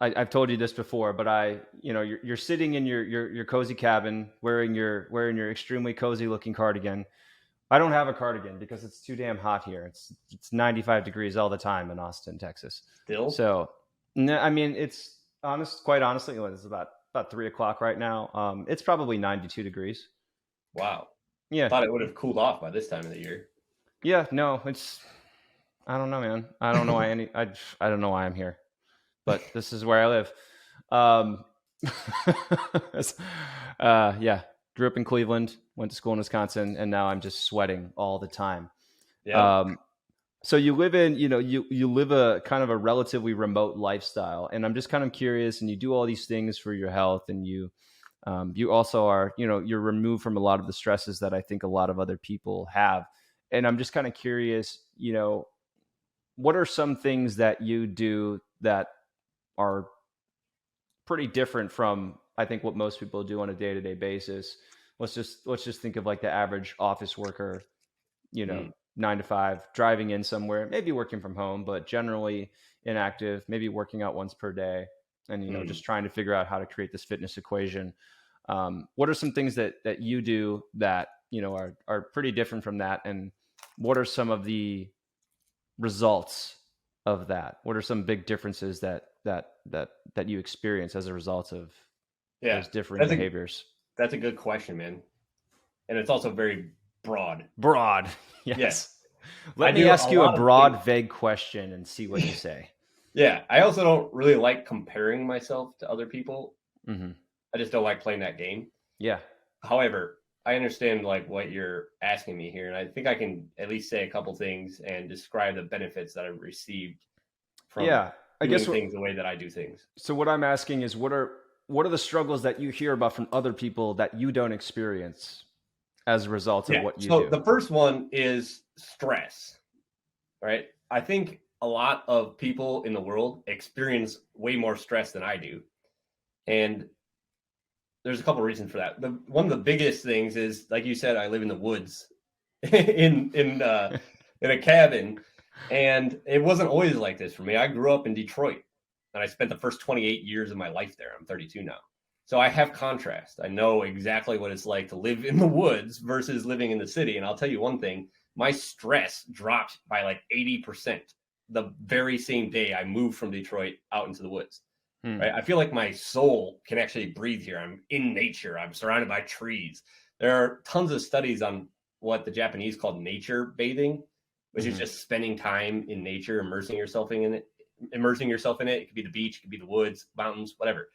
I've told you this before, but you're sitting in your cozy cabin wearing your extremely cozy looking cardigan. I don't have a cardigan because it's too damn hot here. It's 95 degrees all the time in Austin, Texas. Still? So, I mean, it's quite honestly, it's about 3:00 right now. It's probably 92 degrees. Wow. Yeah. I thought it would have cooled off by this time of the year. Yeah, no, I don't know, man. I don't know why I don't know why I'm here, but this is where I live. Yeah. Grew up in Cleveland, went to school in Wisconsin, and now I'm just sweating all the time. Yeah. So you live in, you live a kind of a relatively remote lifestyle, and I'm just kind of curious, and you do all these things for your health, and you also are, you're removed from a lot of the stresses that I think a lot of other people have. And I'm just kind of curious, what are some things that you do that are pretty different from, I think, what most people do on a day-to-day basis? Let's just think of like the average office worker, 9 to 5, driving in somewhere, maybe working from home, but generally inactive, maybe working out once per day, and just trying to figure out how to create this fitness equation. What are some things that you do that are pretty different from that, and what are some of the results of that? What are some big differences that you experience as a result of those different behaviors? That's a good question, man. And it's also very broad. Yes. Let me ask you a broad, vague question and see what you say. Yeah. I also don't really like comparing myself to other people. Mm-hmm. I just don't like playing that game. Yeah. However, I understand like what you're asking me here, and I think I can at least say a couple things and describe the benefits that I've received from doing things the way that I do things. So what I'm asking is, what are the struggles that you hear about from other people that you don't experience as a result of what you do? So the first one is stress, right? I think a lot of people in the world experience way more stress than I do. And there's a couple of reasons for that. One of the biggest things is, like you said, I live in the woods in a cabin, and it wasn't always like this for me. I grew up in Detroit, and I spent the first 28 years of my life there. I'm 32 now. So I have contrast. I know exactly what it's like to live in the woods versus living in the city. And I'll tell you one thing, my stress dropped by like 80% the very same day I moved from Detroit out into the woods. Right? I feel like my soul can actually breathe here. I'm in nature. I'm surrounded by trees. There are tons of studies on what the Japanese call nature bathing, which is just spending time in nature, immersing yourself in it. It could be the beach, it could be the woods, mountains, whatever.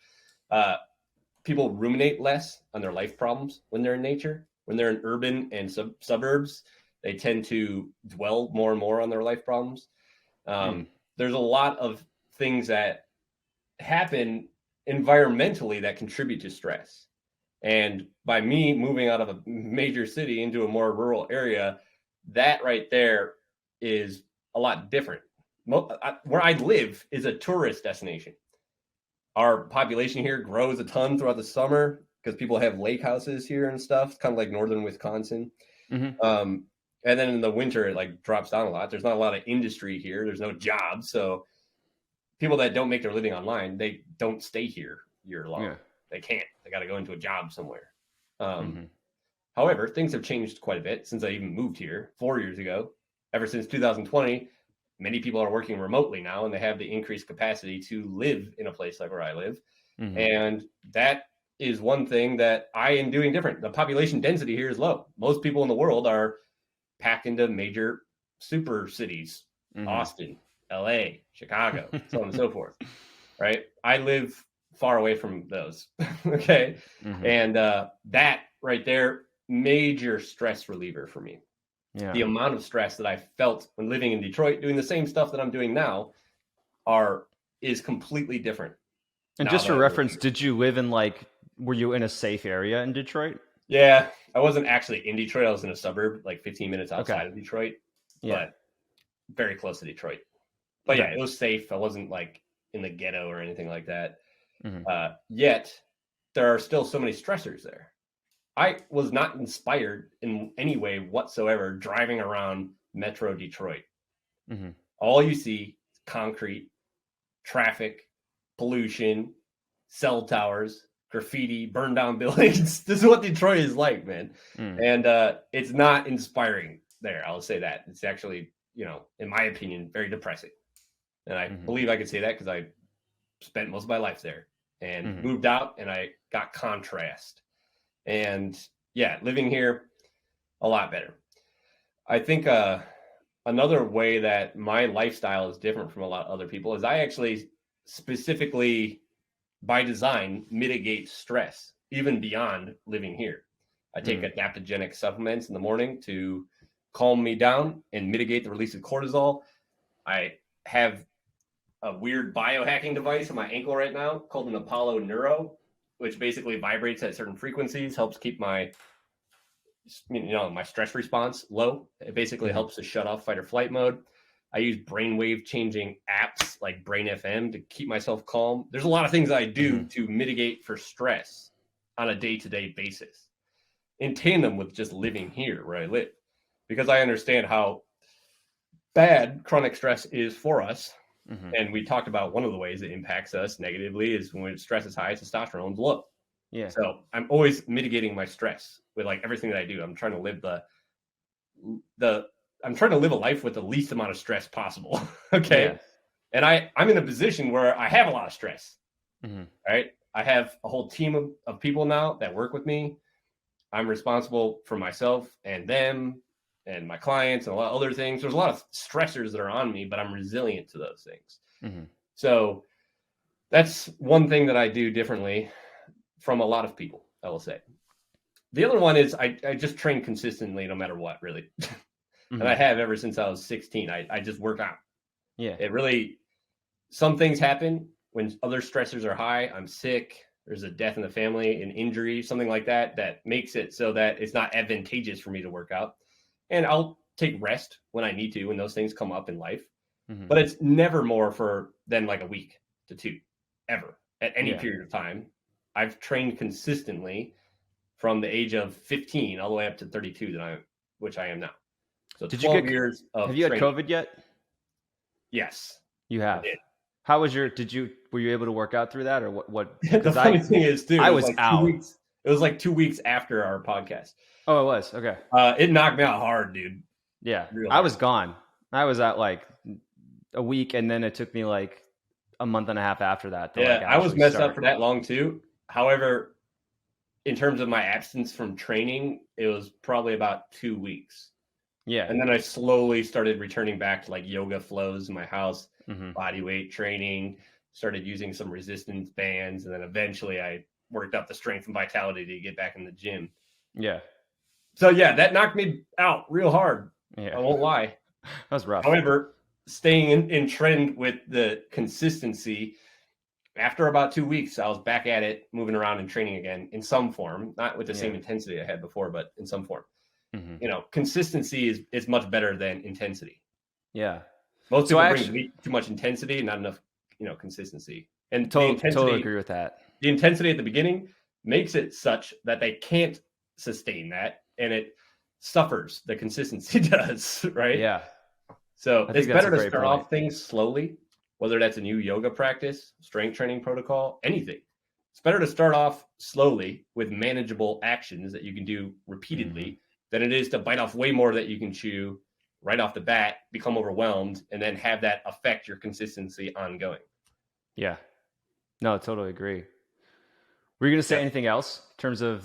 People ruminate less on their life problems when they're in nature. When they're in urban and suburbs, they tend to dwell more and more on their life problems. There's a lot of things that happen environmentally that contribute to stress. And by me moving out of a major city into a more rural area, that right there is a lot different. Where I live is a tourist destination. Our population here grows a ton throughout the summer because people have lake houses here and stuff. It's kind of like northern Wisconsin. And then in the winter, it like drops down a lot. There's not a lot of industry here. There's no jobs. So people that don't make their living online, they don't stay here year long. They can't. They got to go into a job somewhere. However, things have changed quite a bit since I even moved here 4 years ago. Ever since 2020, many people are working remotely now, and they have the increased capacity to live in a place like where I live. And that is one thing that I am doing different. The population density here is low. Most people in the world are packed into major super cities, Austin, LA, Chicago, so on and so forth. Right? I live far away from those. Okay. And that right there, major stress reliever for me. The amount of stress that I felt when living in Detroit, doing the same stuff that I'm doing now, is completely different. And just for reference, did you live in were you in a safe area in Detroit? Yeah, I wasn't actually in Detroit. I was in a suburb, like 15 minutes outside of Detroit, but very close to Detroit. But yeah, it was safe. I wasn't like in the ghetto or anything like that. Yet there are still so many stressors there. I was not inspired in any way whatsoever driving around Metro Detroit. All you see is concrete, traffic, pollution, cell towers, graffiti, burned down buildings. This is what Detroit is like, man. And it's not inspiring there. I'll say that. It's actually, in my opinion, very depressing. And I believe I could say that because I spent most of my life there and moved out, and I got contrast. And yeah, living here, a lot better. I think another way that my lifestyle is different from a lot of other people is I actually specifically, by design, mitigate stress, even beyond living here. I take adaptogenic supplements in the morning to calm me down and mitigate the release of cortisol. I have a weird biohacking device on my ankle right now called an Apollo Neuro, which basically vibrates at certain frequencies, helps keep my stress response low. It basically helps to shut off fight or flight mode. I use brainwave changing apps like Brain FM to keep myself calm. There's a lot of things I do to mitigate for stress on a day-to-day basis in tandem with just living here where I live, because I understand how bad chronic stress is for us. And we talked about one of the ways it impacts us negatively is when stress is high, testosterone is low. So I'm always mitigating my stress with like everything that I do. I'm trying to live I'm trying to live a life with the least amount of stress possible. Okay. And I'm in a position where I have a lot of stress. Right. I have a whole team of people now that work with me. I'm responsible for myself and them and my clients and a lot of other things. There's a lot of stressors that are on me, but I'm resilient to those things. So that's one thing that I do differently from a lot of people, I will say. The other one is I just train consistently no matter what, really. And I have ever since I was 16. I just work out. It really, some things happen when other stressors are high. I'm sick. There's a death in the family, an injury, something like that, that makes it so that it's not advantageous for me to work out. And I'll take rest when I need to, when those things come up in life. But it's never more than like a week to 2, ever, at any period of time. I've trained consistently from the age of 15 all the way up to 32, which I am now. So Did 12 you get, years of have you training. had COVID yet? Yes. You have? How was were you able to work out through that, or what? The Because funny thing is, too, I it was was like 2 out. weeks. It was like 2 weeks after our podcast. Oh, it was. Okay. It knocked me out hard, dude. Yeah. Real I hard. was gone. I was at like a week, and then it took me like a month and a half after that to like Yeah, I was actually messed up start. for that long too. However, in terms of my absence from training, it was probably about 2 weeks. Yeah. And then I slowly started returning back to like yoga flows in my house, Mm-hmm. body weight training, started using some resistance bands, and then eventually I worked up the strength and vitality to get back in the gym. Yeah. So yeah, that knocked me out real hard. Yeah. I won't lie. That was rough. However, staying in trend with the consistency, after about 2 weeks, I was back at it, moving around and training again in some form, not with the same intensity I had before, but in some form. Mm-hmm. You know, consistency is much better than intensity. Yeah. Most people bring too much intensity, not enough, consistency. And totally agree with that. The intensity at the beginning makes it such that they can't sustain that, and it suffers. The consistency does, right? Yeah. So it's better to start off things slowly, whether that's a new yoga practice, strength training protocol, anything. It's better to start off slowly with manageable actions that you can do repeatedly than it is to bite off way more that you can chew right off the bat, become overwhelmed, and then have that affect your consistency ongoing. Yeah. No, I totally agree. Were you going to say anything else in terms of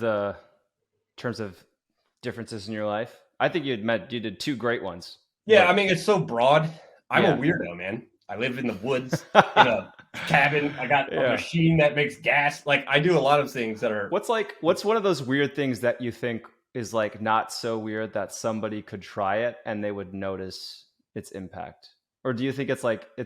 differences in your life? I think you did 2 great ones. Yeah, I mean, it's so broad. I'm a weirdo, man. I live in the woods in a cabin. I got a machine that makes gas. Like, I do a lot of things that are... What's one of those weird things that you think is like not so weird that somebody could try it and they would notice its impact? Or do you think it's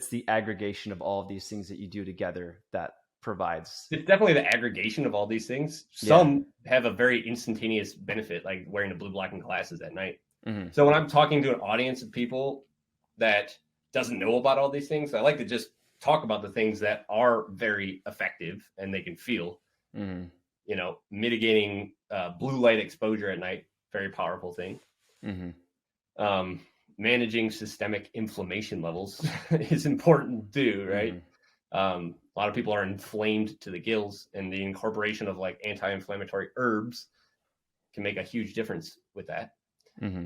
the aggregation of all of these things that you do together that provides? It's definitely the aggregation of all these things. Some have a very instantaneous benefit, like wearing the blue blocking glasses at night. Mm-hmm. So when I'm talking to an audience of people that doesn't know about all these things, I like to just talk about the things that are very effective and they can feel. Mm-hmm. Mitigating blue light exposure at night, very powerful thing. Mm-hmm. Managing systemic inflammation levels is important too, right? Mm-hmm. A lot of people are inflamed to the gills, and the incorporation of like anti-inflammatory herbs can make a huge difference with that. Mm-hmm.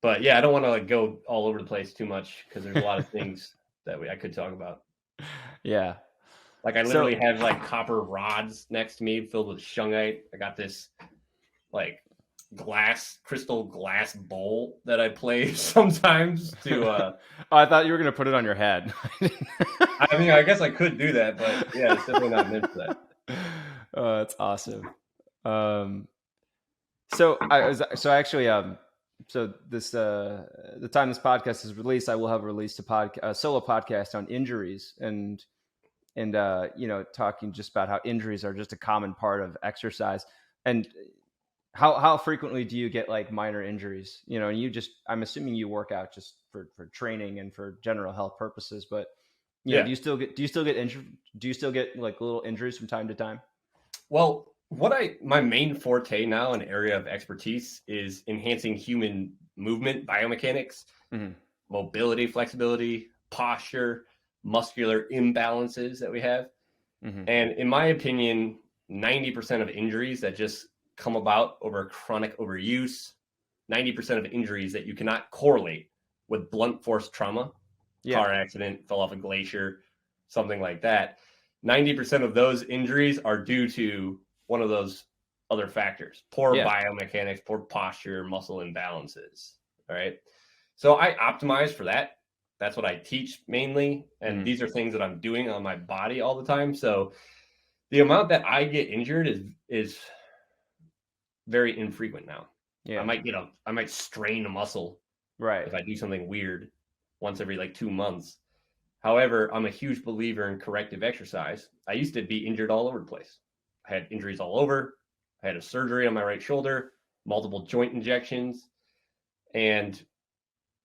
But yeah, I don't want to like go all over the place too much because there's a lot of things that I could talk about. Yeah. Like I literally have like copper rods next to me filled with shungite. I got this like crystal glass bowl that I play sometimes to I thought you were going to put it on your head. I mean, I guess I could do that, but yeah, it's definitely not meant for that. Oh, that's awesome. So the time this podcast is released, I will have released a solo podcast on injuries and talking just about how injuries are just a common part of exercise. And how frequently do you get like minor injuries? And I'm assuming you work out just for training and for general health purposes, but do you still get injured? Do you still get like little injuries from time to time? Well, my main forte now and area of expertise is enhancing human movement, biomechanics, mobility, flexibility, posture, muscular imbalances that we have. Mm-hmm. And in my opinion, 90% of injuries that just come about over chronic overuse, 90% of injuries that you cannot correlate with blunt force trauma, car accident, fell off a glacier, something like that. 90% of those injuries are due to one of those other factors: poor biomechanics, poor posture, muscle imbalances. All right. So I optimize for that. That's what I teach mainly. And these are things that I'm doing on my body all the time. So the amount that I get injured is very infrequent now. Yeah. I might strain a muscle if I do something weird once every like 2 months. However, I'm a huge believer in corrective exercise. I used to be injured all over the place. I had injuries all over. I had a surgery on my right shoulder, multiple joint injections, and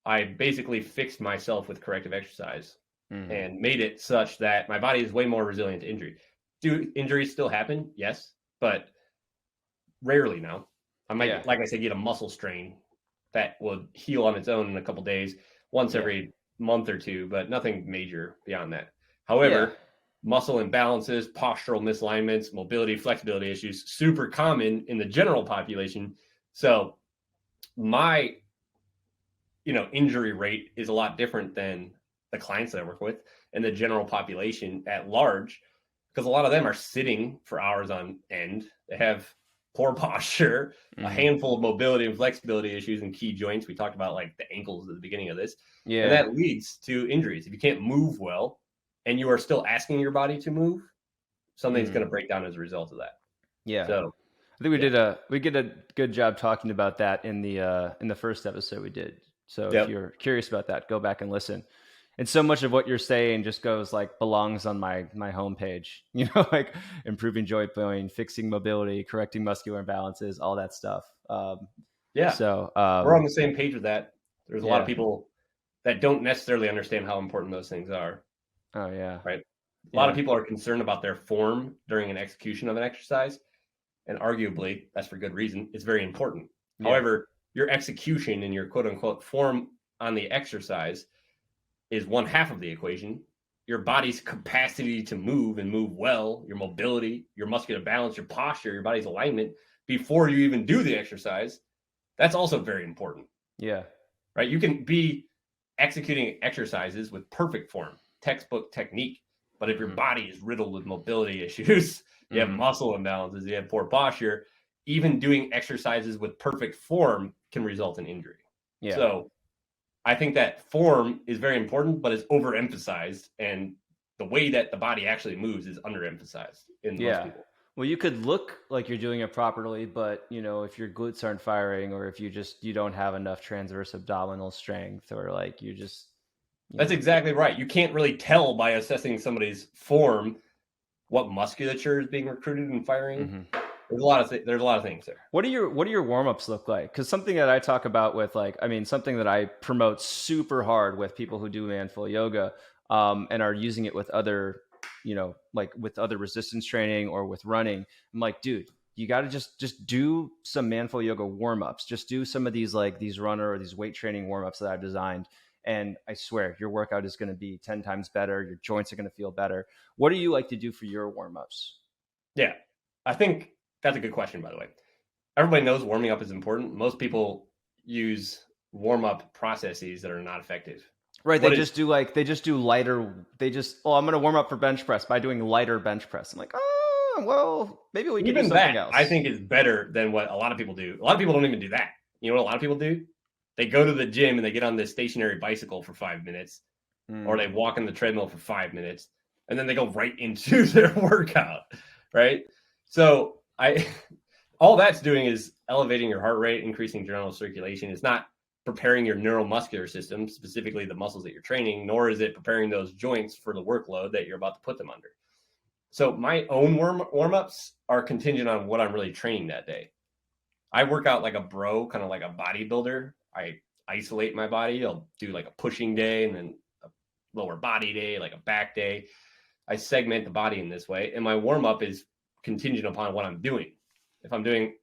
I basically fixed myself with corrective exercise and made it such that my body is way more resilient to injury. Do injuries still happen? Yes, but rarely now. I might, like I said, get a muscle strain that would heal on its own in a couple days, once every month or two, but nothing major beyond that. However, muscle imbalances, postural misalignments, mobility, flexibility issues, super common in the general population. So my, injury rate is a lot different than the clients that I work with and the general population at large, because a lot of them are sitting for hours on end. They have poor posture, a handful of mobility and flexibility issues in key joints. We talked about like the ankles at the beginning of this. Yeah. And that leads to injuries. If you can't move well and you are still asking your body to move, something's going to break down as a result of that. Yeah. So I think we did a good job talking about that in the first episode we did. So if you're curious about that, go back and listen. And so much of what you're saying just goes like belongs on my homepage, like improving joint bone, fixing mobility, correcting muscular imbalances, all that stuff. So we're on the same page with that. There's a lot of people that don't necessarily understand how important those things are. Oh yeah. Right. A lot of people are concerned about their form during an execution of an exercise. And arguably, that's for good reason. It's very important. Yeah. However, your execution and your quote unquote form on the exercise is one half of the equation. Your body's capacity to move and move well, your mobility, your muscular balance, your posture, your body's alignment before you even do the exercise. That's also very important. Yeah. Right. You can be executing exercises with perfect form, textbook technique. But if your body is riddled with mobility issues, you have muscle imbalances, you have poor posture, even doing exercises with perfect form can result in injury. Yeah. So I think that form is very important, but it's overemphasized. And the way that the body actually moves is underemphasized in most people. Well, you could look like you're doing it properly, but if your glutes aren't firing, or if you don't have enough transverse abdominal strength, or like you just... That's exactly right. You can't really tell by assessing somebody's form what musculature is being recruited and firing. There's a lot of things there. What do your warm-ups look like? Because something that I talk about with something that I promote super hard with people who do manful yoga and are using it with other, with other resistance training or with running. I'm like, dude, you got to just do some manful yoga warm-ups. Just do some of these these runner or these weight training warm-ups that I've designed. And I swear your workout is going to be 10 times better. Your joints are going to feel better. What do you like to do for your warm-ups? Yeah, I think that's a good question, by the way. Everybody knows warming up is important. Most people use warm-up processes that are not effective. Right. They just do lighter. I'm going to warm up for bench press by doing lighter bench press. I'm like, oh, well, maybe we can do something else. I think is better than what a lot of people do. A lot of people don't even do that. You know what a lot of people do? They go to the gym and they get on this stationary bicycle for 5 minutes, or they walk on the treadmill for 5 minutes, and then they go right into their workout, right? So all that's doing is elevating your heart rate, increasing general circulation. It's not preparing your neuromuscular system, specifically the muscles that you're training, nor is it preparing those joints for the workload that you're about to put them under. So my own warm-ups are contingent on what I'm really training that day. I work out like a bro, kind of like a bodybuilder. I isolate my body. I'll do like a pushing day and then a lower body day, like a back day. I segment the body in this way. And my warm-up is contingent upon what I'm doing. If I'm doing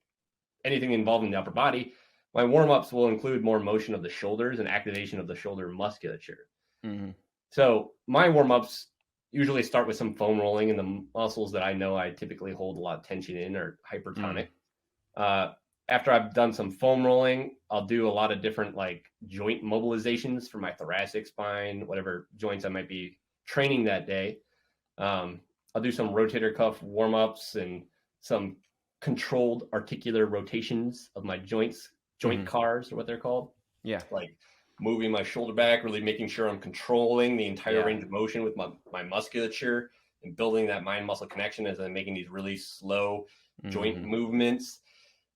anything involving the upper body, my warm-ups will include more motion of the shoulders and activation of the shoulder musculature. So my warm-ups usually start with some foam rolling, and the muscles that I know I typically hold a lot of tension in are hypertonic. After I've done some foam rolling, I'll do a lot of different joint mobilizations for my thoracic spine, whatever joints I might be training that day. I'll do some rotator cuff warm-ups and some controlled articular rotations of my joints, joint cars are what they're called. Yeah. Like moving my shoulder back, really making sure I'm controlling the entire range of motion with my musculature and building that mind-muscle connection as I'm making these really slow joint movements.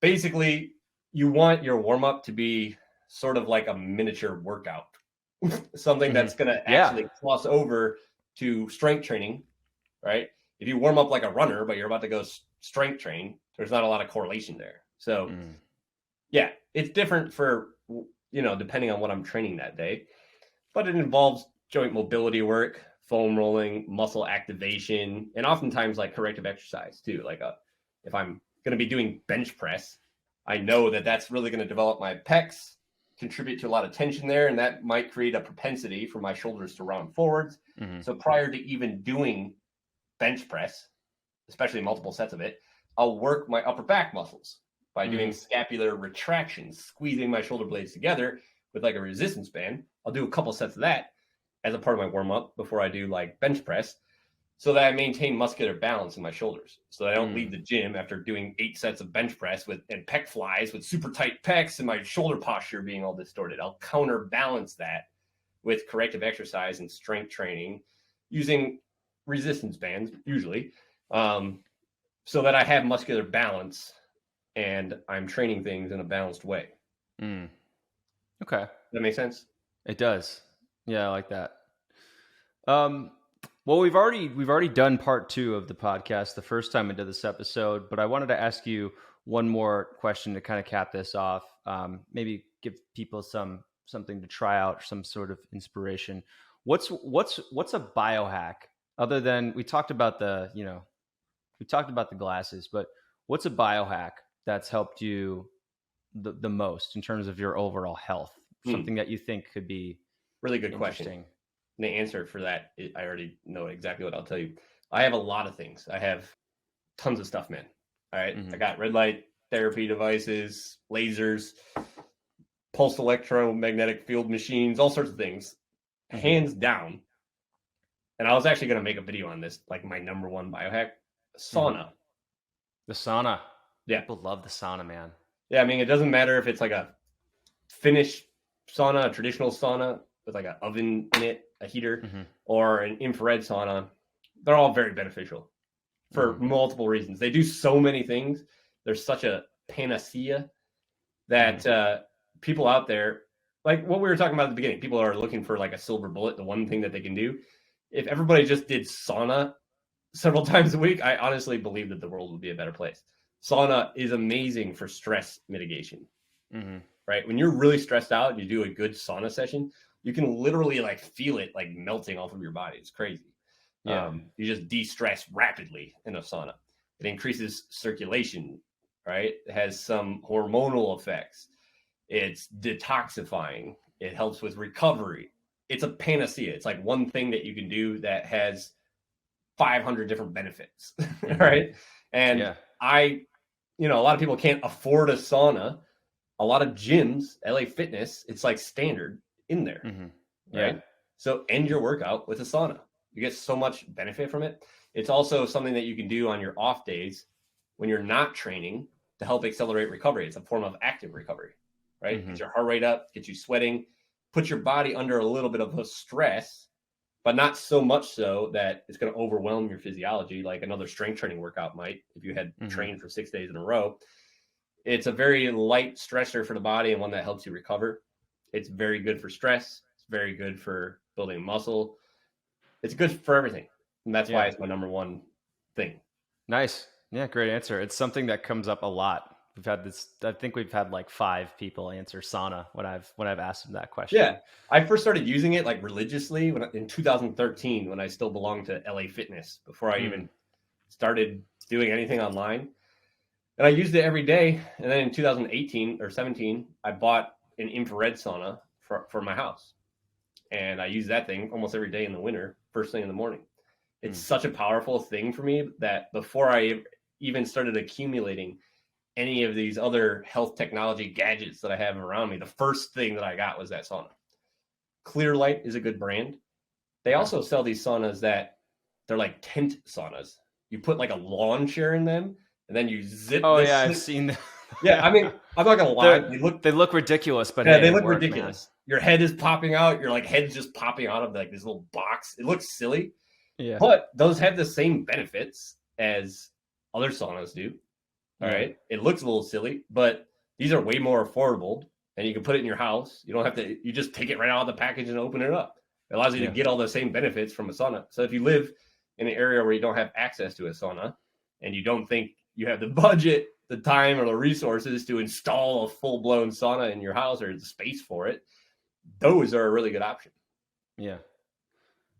Basically, you want your warm-up to be sort of like a miniature workout, something that's going to actually cross over to strength training, right? If you warm up like a runner, but you're about to go strength train, there's not a lot of correlation there. So, it's different for, depending on what I'm training that day, but it involves joint mobility work, foam rolling, muscle activation, and oftentimes corrective exercise too. If I'm going to be doing bench press, I know that that's really going to develop my pecs, contribute to a lot of tension there, and that might create a propensity for my shoulders to round forwards. Mm-hmm. So prior to even doing bench press, especially multiple sets of it, I'll work my upper back muscles by doing scapular retractions, squeezing my shoulder blades together with like a resistance band. I'll do a couple sets of that as a part of my warm up before I do like bench press, so that I maintain muscular balance in my shoulders, so that I don't leave the gym after doing 8 sets of bench press and pec flies with super tight pecs and my shoulder posture being all distorted. I'll counterbalance that with corrective exercise and strength training using resistance bands usually, so that I have muscular balance and I'm training things in a balanced way. Okay. Does that make sense? It does. Yeah, I like that. Well, we've already done part 2 of the podcast the first time we did this episode, but I wanted to ask you one more question to kind of cap this off. Maybe give people something to try out, some sort of inspiration. What's a biohack other than we talked about the glasses, but what's a biohack that's helped you the most in terms of your overall health? Something that you think could be really good question. The answer for that, I already know exactly what I'll tell you. I have a lot of things. I have tons of stuff, man. All right. I got red light therapy devices, lasers, pulsed electromagnetic field machines, all sorts of things, hands down. And I was actually going to make a video on this, like my number one biohack, sauna. The sauna. Yeah. People love the sauna, man. Yeah. I mean, it doesn't matter if it's like a Finnish sauna, a traditional sauna with like an oven in it, a heater, or an infrared sauna. They're all very beneficial for multiple reasons. They do so many things. There's such a panacea that people out there, like what we were talking about at the beginning, people are looking for like a silver bullet, the one thing that they can do. If everybody just did sauna several times a week, I honestly believe that the world would be a better place. Sauna is amazing for stress mitigation, right? When you're really stressed out and you do a good sauna session, you can literally like feel it like melting off of your body. It's crazy. Yeah. You just de-stress rapidly in a sauna. It increases circulation, right? It has some hormonal effects. It's detoxifying. It helps with recovery. It's a panacea. It's like one thing that you can do that has 500 different benefits, right? And a lot of people can't afford a sauna. A lot of gyms, LA Fitness, it's like standard in there, right? So end your workout with a sauna. You get so much benefit from it. It's also something that you can do on your off days when you're not training to help accelerate recovery. It's a form of active recovery, right? Get your heart rate up, get you sweating, put your body under a little bit of a stress, but not so much so that it's going to overwhelm your physiology like another strength training workout might if you had trained for 6 days in a row. It's a very light stressor for the body and one that helps you recover. It's very good for stress. It's very good for building muscle. It's good for everything. And that's why it's my number one thing. Nice. Yeah, great answer. It's something that comes up a lot. We've had this, I think we've had like 5 people answer sauna when I've asked them that question. Yeah. I first started using it like religiously in 2013 when I still belonged to LA Fitness before I even started doing anything online. And I used it every day. And then in 2018 or 17, I bought an infrared sauna for my house. And I use that thing almost every day in the winter, first thing in the morning. It's such a powerful thing for me that before I even started accumulating any of these other health technology gadgets that I have around me, the first thing that I got was that sauna. Clear Light is a good brand. They also sell these saunas that they're like tent saunas. You put like a lawn chair in them and then you zip. I've seen that. Yeah, I mean, I'm not gonna lie. They look ridiculous, but they look ridiculous. Man. Your head is popping out. Your like head's just popping out of like this little box. It looks silly. Yeah. But those have the same benefits as other saunas do. All right. It looks a little silly, but these are way more affordable and you can put it in your house. You don't have to, you just take it right out of the package and open it up. It allows you to get all the same benefits from a sauna. So if you live in an area where you don't have access to a sauna and you don't think you have the budget, the time, or the resources to install a full-blown sauna in your house or the space for it, those are a really good option. Yeah.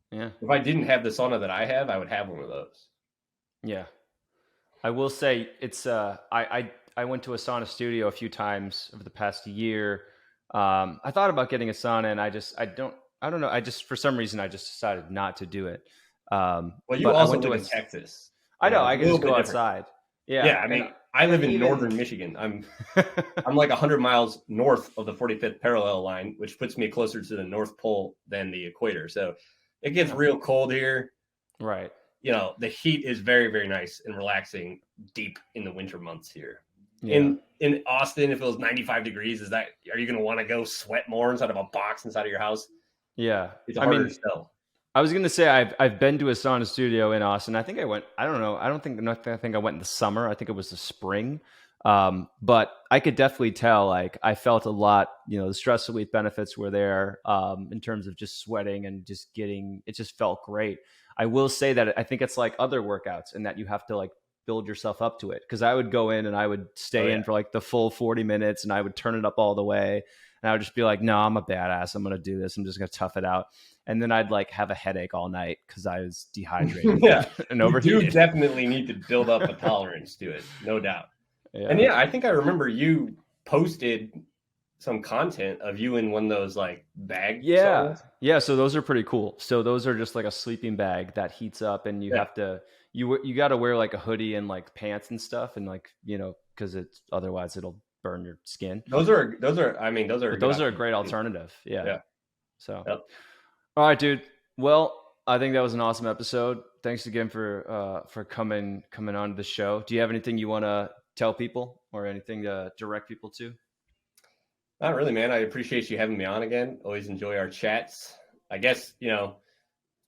Yeah. If I didn't have the sauna that I have, I would have one of those. Yeah. I will say it's I went to a sauna studio a few times over the past year. I thought about getting a sauna, and I don't know. For some reason, I just decided not to do it. Well, you But I also went to live in Texas. I know, It's I a could just little bit go different. outside. Yeah. Yeah, I mean, I live in Even, northern Michigan. I'm like 100 miles north of the 45th parallel line, which puts me closer to the North Pole than the equator. So it gets real cold here. right. The heat is very, very nice and relaxing deep in the winter months here. Yeah. In Austin, if it was 95 degrees, are you going to want to go sweat more inside of a box inside of your house? Yeah. It's harder to sell. I was going to say I've been to a sauna studio in Austin. I think I went. I don't know. I think I went in the summer. I think it was the spring. But I could definitely tell. Like I felt a lot. The stress relief benefits were there in terms of just sweating and just getting. It just felt great. I will say that I think it's like other workouts in that you have to like build yourself up to it. Because I would go in and I would stay in for like the full 40 minutes and I would turn it up all the way. And I would just be like, no, I'm a badass. I'm going to do this. I'm just going to tough it out. And then I'd like have a headache all night because I was dehydrated and overheated. You definitely need to build up a tolerance to it, no doubt. Yeah. And I think I remember you posted some content of you in one of those like bag. Yeah. Yeah. So those are pretty cool. So those are just like a sleeping bag that heats up and you have to, you got to wear like a hoodie and like pants and stuff. And like, cause otherwise it'll burn your skin. Those are a great alternative. Yeah. So, yep. All right, dude. Well, I think that was an awesome episode. Thanks again for coming on to the show. Do you have anything you want to tell people or anything to direct people to? Not really, man. I appreciate you having me on again. Always enjoy our chats. I guess,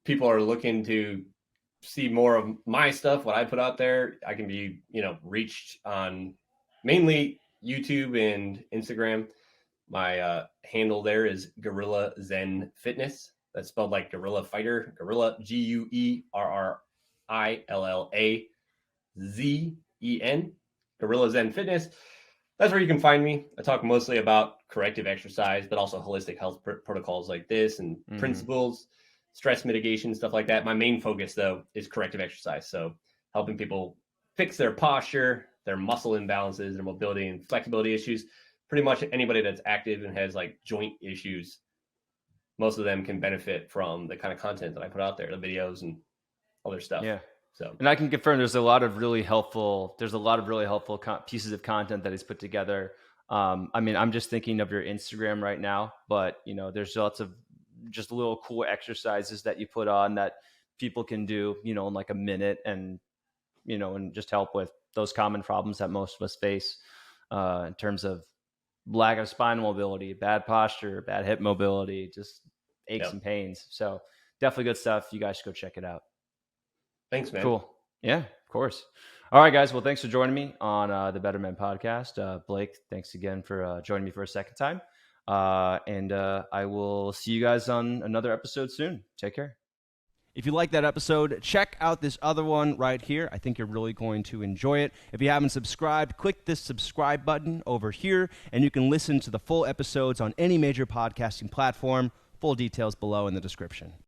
people are looking to see more of my stuff, what I put out there. I can be, reached on mainly YouTube and Instagram. My handle there is Guerrilla Zen Fitness. That's spelled like Guerrilla Fighter. Guerrilla, GUERRILLAZEN. Guerrilla Zen Fitness. That's where you can find me. I talk mostly about corrective exercise, but also holistic health protocols like this and principles, stress mitigation, stuff like that. My main focus, though, is corrective exercise. So helping people fix their posture, their muscle imbalances, their mobility and flexibility issues. Pretty much anybody that's active and has like joint issues, most of them can benefit from the kind of content that I put out there, the videos and other stuff. Yeah. So, and I can confirm there's a lot of really helpful pieces of content that he's put together. I mean, I'm just thinking of your Instagram right now, but there's lots of just little cool exercises that you put on that people can do, in like a minute and just help with those common problems that most of us face in terms of lack of spinal mobility, bad posture, bad hip mobility, just aches and pains. So definitely good stuff. You guys should go check it out. Thanks, man. Cool. Yeah, of course. All right, guys. Well, thanks for joining me on the Better Men podcast. Blake, thanks again for joining me for a second time. And I will see you guys on another episode soon. Take care. If you like that episode, check out this other one right here. I think you're really going to enjoy it. If you haven't subscribed, click this subscribe button over here, and you can listen to the full episodes on any major podcasting platform. Full details below in the description.